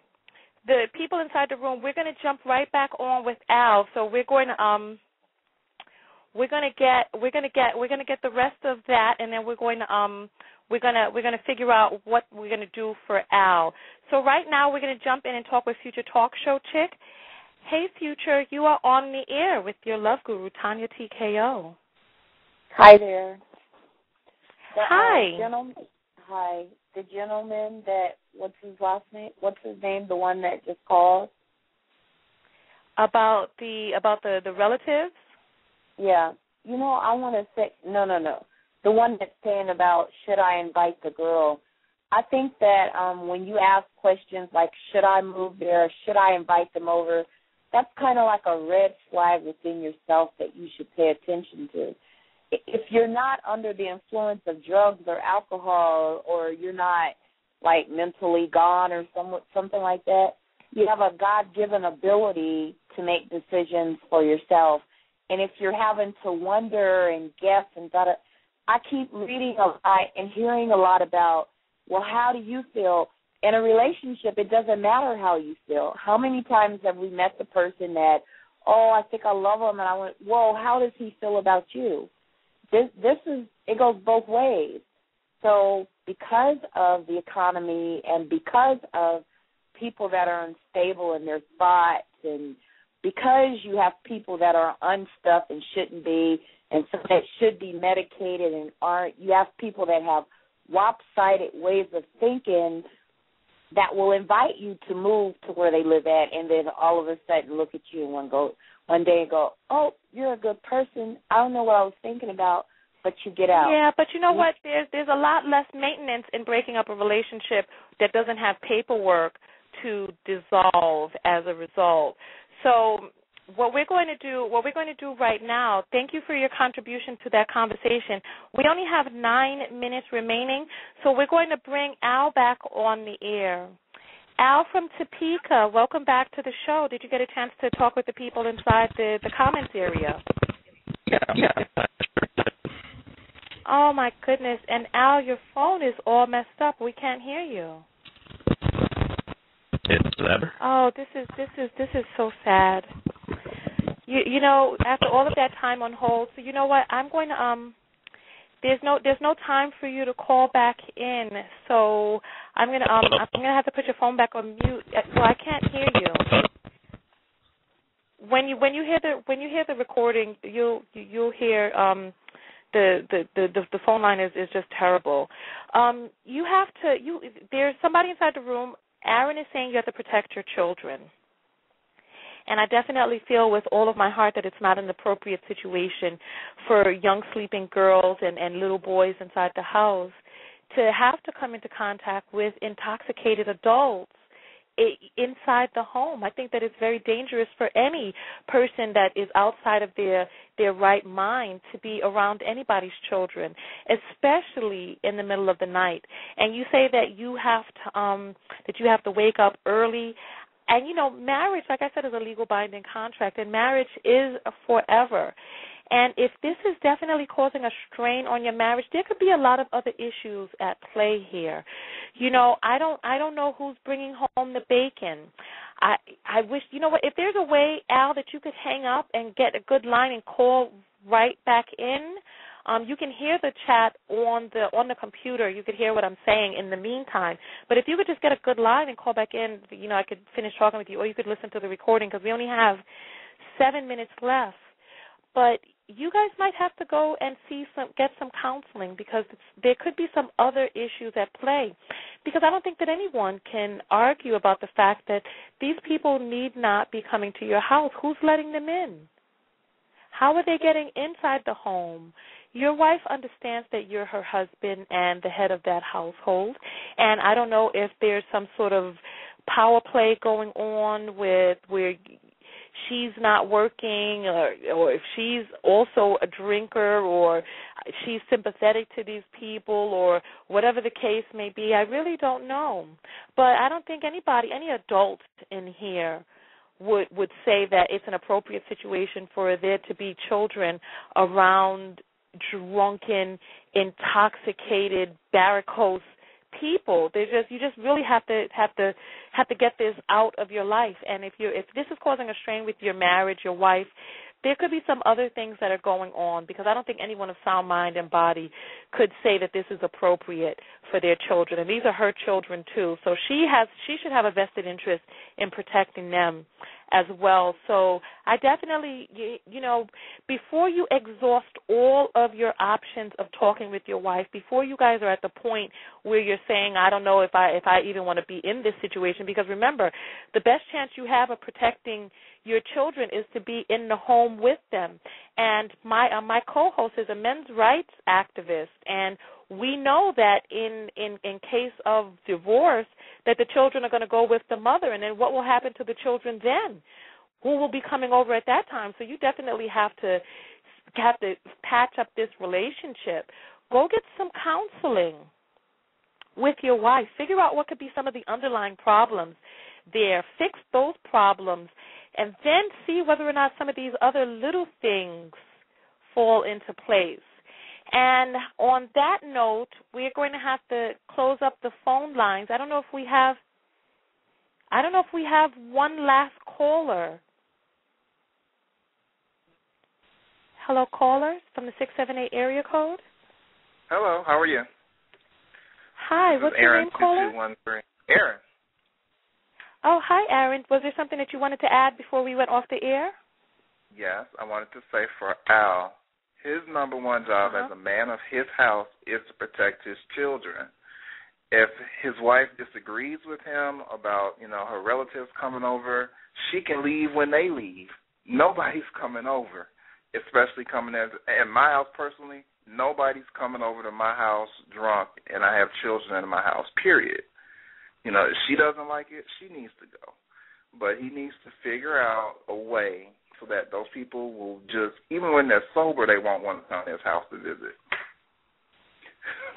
the people inside the room, we're going to jump right back on with Al. So we're going to get the rest of that, and then we're going to figure out what we're going to do for Al. So right now we're going to jump in and talk with future talk show chick. Hey, Future, you are on the air with your love guru, TonyaTko. Hi there. Hi. Hi. The gentleman that, what's his name? The one that just called? About the relatives? Yeah. I want to say, no. The one that's saying about should I invite the girl. I think that when you ask questions like should I move there, should I invite them over, that's kind of like a red flag within yourself that you should pay attention to. If you're not under the influence of drugs or alcohol, or you're not like mentally gone or something like that, you have a God-given ability to make decisions for yourself. And if you're having to wonder and guess and I keep reading a lot and hearing a lot about, well, how do you feel? In a relationship, it doesn't matter how you feel. How many times have we met the person that, I think I love him, and I went, whoa, how does he feel about you? It goes both ways. So because of the economy and because of people that are unstable in their thoughts, and because you have people that are unstuck and shouldn't be, and some that should be medicated and aren't, you have people that have lopsided ways of thinking that will invite you to move to where they live at, and then all of a sudden look at you one day and go, oh, you're a good person. I don't know what I was thinking about, but you get out. Yeah, but you know what? There's a lot less maintenance in breaking up a relationship that doesn't have paperwork to dissolve as a result. So what we're going to do right now, thank you for your contribution to that conversation. We only have 9 minutes remaining, so we're going to bring Al back on the air. Al from Topeka, welcome back to the show. Did you get a chance to talk with the people inside the comments area? Yeah. Oh, my goodness. And, Al, your phone is all messed up. We can't hear you. It's better. Oh, this is so sad. You know, after all of that time on hold, so you know what? I'm going to there's no time for you to call back in. So I'm going to have to put your phone back on mute. Well, I can't hear you. When you hear the recording, you'll hear the phone line is just terrible. There's somebody inside the room. Aaron is saying you have to protect your children. And I definitely feel with all of my heart that it's not an appropriate situation for young sleeping girls and little boys inside the house to have to come into contact with intoxicated adults inside the home. I think that it's very dangerous for any person that is outside of their right mind to be around anybody's children, especially in the middle of the night. And you say that you have to wake up early. And, marriage, like I said, is a legal binding contract, and marriage is forever. And if this is definitely causing a strain on your marriage, there could be a lot of other issues at play here. I don't know who's bringing home the bacon. I wish, what, if there's a way, Al, that you could hang up and get a good line and call right back in. You can hear the chat on the computer. You could hear what I'm saying in the meantime. But if you could just get a good line and call back in, I could finish talking with you, or you could listen to the recording, because we only have 7 minutes left. But you guys might have to go and get some counseling, because there could be some other issues at play. Because I don't think that anyone can argue about the fact that these people need not be coming to your house. Who's letting them in? How are they getting inside the home? Your wife understands that you're her husband and the head of that household, and I don't know if there's some sort of power play going on where she's not working, or if she's also a drinker, or she's sympathetic to these people, or whatever the case may be. I really don't know. But I don't think any adult in here would say that it's an appropriate situation for there to be children around drunken, intoxicated, varicose people. You just really have to get this out of your life. And if this is causing a strain with your marriage, your wife, there could be some other things that are going on, because I don't think anyone of sound mind and body could say that this is appropriate for their children. And these are her children too. So she should have a vested interest in protecting them as well. So I definitely, before you exhaust all of your options of talking with your wife, before you guys are at the point where you're saying, I don't know if I even want to be in this situation, because remember, the best chance you have of protecting your children is to be in the home with them. And my co-host is a men's rights activist, and we know that in case of divorce, that the children are going to go with the mother, and then what will happen to the children then? Who will be coming over at that time? So you definitely have to patch up this relationship. Go get some counseling with your wife. Figure out what could be some of the underlying problems there. Fix those problems, and then see whether or not some of these other little things fall into place. And on that note, we're going to have to close up the phone lines. I don't know if we have one last caller. Hello, callers from the 678 area code. Hello, how are you? Hi, what's your name, caller? Aaron 2213. Aaron. Oh, hi, Aaron. Was there something that you wanted to add before we went off the air? Yes, I wanted to say for Al, his number one job as a man of his house is to protect his children. If his wife disagrees with him about, her relatives coming over, she can leave when they leave. Nobody's coming over, especially coming in my house personally. Nobody's coming over to my house drunk, and I have children in my house, period. If she doesn't like it, she needs to go. But he needs to figure out a way so that those people will just, even when they're sober, they won't want to come to his house to visit.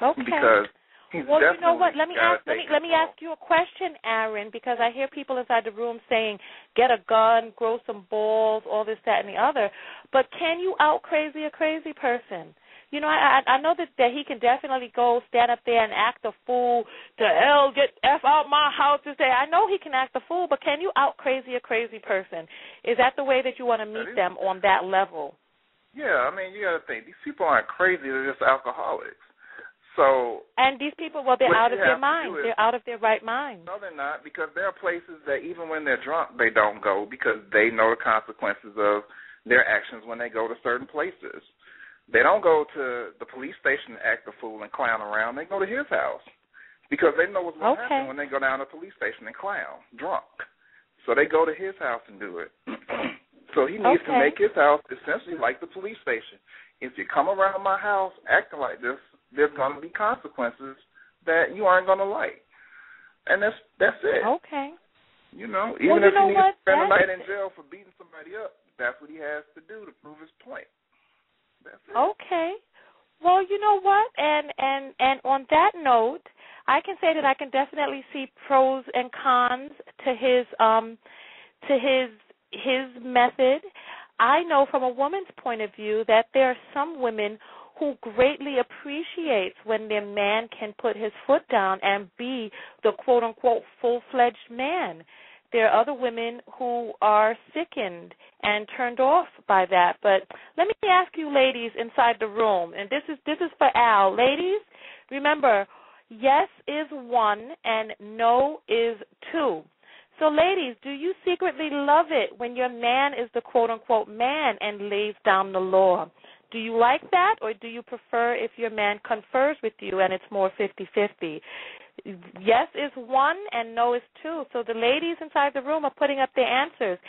Okay. Because well, you know what? Let me ask you a question, Aaron, because I hear people inside the room saying, get a gun, grow some balls, all this, that, and the other. But can you out-crazy a crazy person? I know that he can definitely go stand up there and act a fool, to hell, get F out my house this day. I know he can act a fool, but can you out-crazy a crazy person? Is that the way that you want to meet them on that level? Yeah, you got to think, these people aren't crazy, they're just alcoholics. And these people, they're out of their mind. They're out of their right mind. No, they're not, because there are places that even when they're drunk, they don't go because they know the consequences of their actions when they go to certain places. They don't go to the police station to act a fool and clown around. They go to his house because they know what's going to happen when they go down to the police station and clown drunk. So they go to his house and do it. So he needs to make his house essentially like the police station. If you come around my house acting like this, there's going to be consequences that you aren't going to like. And that's it. Okay. You know, even if he needs to spend a night in jail for beating somebody up, that's what he has to do to prove his point. That's it. Okay. Well, you know what? And on that note, I can say that I can definitely see pros and cons to his method. I know from a woman's point of view that there are some women who greatly appreciates when their man can put his foot down and be the quote-unquote full-fledged man. There are other women who are sickened and turned off by that. But let me ask you ladies inside the room, and this is for Al. Ladies, remember, yes is 1 and no is 2. So, ladies, do you secretly love it when your man is the quote-unquote man and lays down the law? Do you like that, or do you prefer if your man confers with you and it's more 50-50? Yes is 1 and no is 2. So the ladies inside the room are putting up their answers.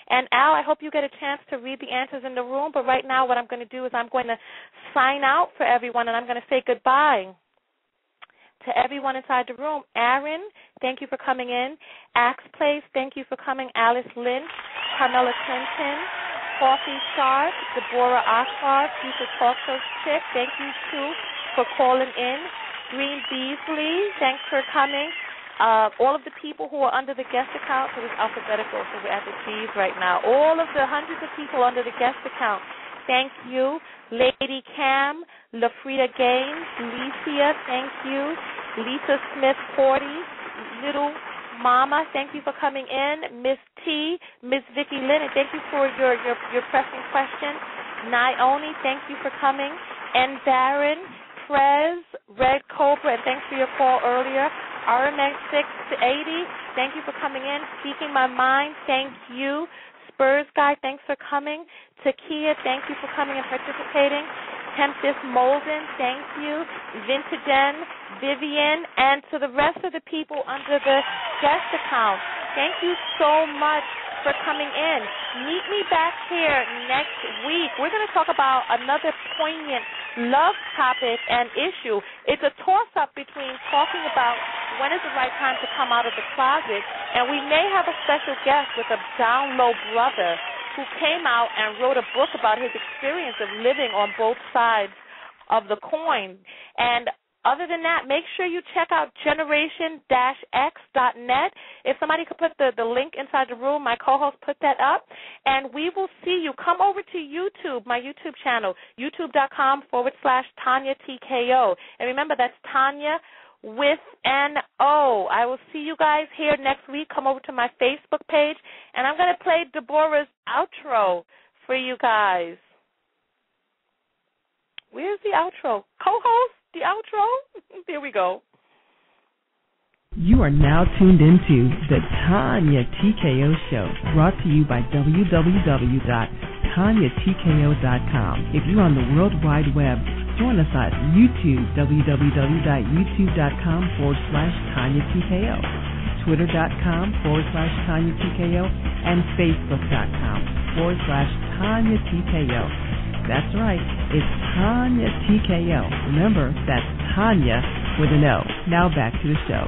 And, Al, I hope you get a chance to read the answers in the room. But right now what I'm going to do is I'm going to sign out for everyone, and I'm going to say goodbye to everyone inside the room. Aaron, thank you for coming in. Axe Place, thank you for coming. Alice Lynch, Carmela Clinton, Coffee Sharp, Deborah Oswald, Future Talk Show Chick, thank you, too, for calling in. Green Beasley, thanks for coming. All of the people who are under the guest account, so it's alphabetical, so we're at the G's right now. All of the hundreds of people under the guest account, thank you. Lady Cam, LaFrida Gaines, Licia, thank you. Lisa Smith 40, Little Mama, thank you for coming in. Miss T, Miss Vicki Lynn, and thank you for your pressing question. Naomi, thank you for coming. And Darren, Prez, Red Cobra, and thanks for your call earlier. RMX 680, thank you for coming in. Speaking My Mind, thank you. Spurs Guy, thanks for coming. Takia, thank you for coming and participating. Tempest Molden, thank you. Vintagen, Vivian, and to the rest of the people under the guest account, thank you so much for coming in. Meet me back here next week. We're going to talk about another poignant love topic and issue. It's a toss-up between talking about when is the right time to come out of the closet, and we may have a special guest with a down-low brother who came out and wrote a book about his experience of living on both sides of the coin. And other than that, make sure you check out generation-x.net. If somebody could put the link inside the room, my co-host put that up. And we will see you. Come over to YouTube, my YouTube channel, youtube.com/TonyaTko. And remember, that's Tonya with an O. I will see you guys here next week. Come over to my Facebook page, and I'm going to play Deborah's outro for you guys. Where's the outro? Co-host, the outro? There we go. You are now tuned into the TonyaTko Show, brought to you by www.TonyaTko.com. If you're on the World Wide Web, join us at YouTube, www.youtube.com/TonyaTko, Twitter.com/TonyaTko, and Facebook.com/TonyaTko. That's right, it's TonyaTko. Remember, that's Tonya with an O. Now back to the show.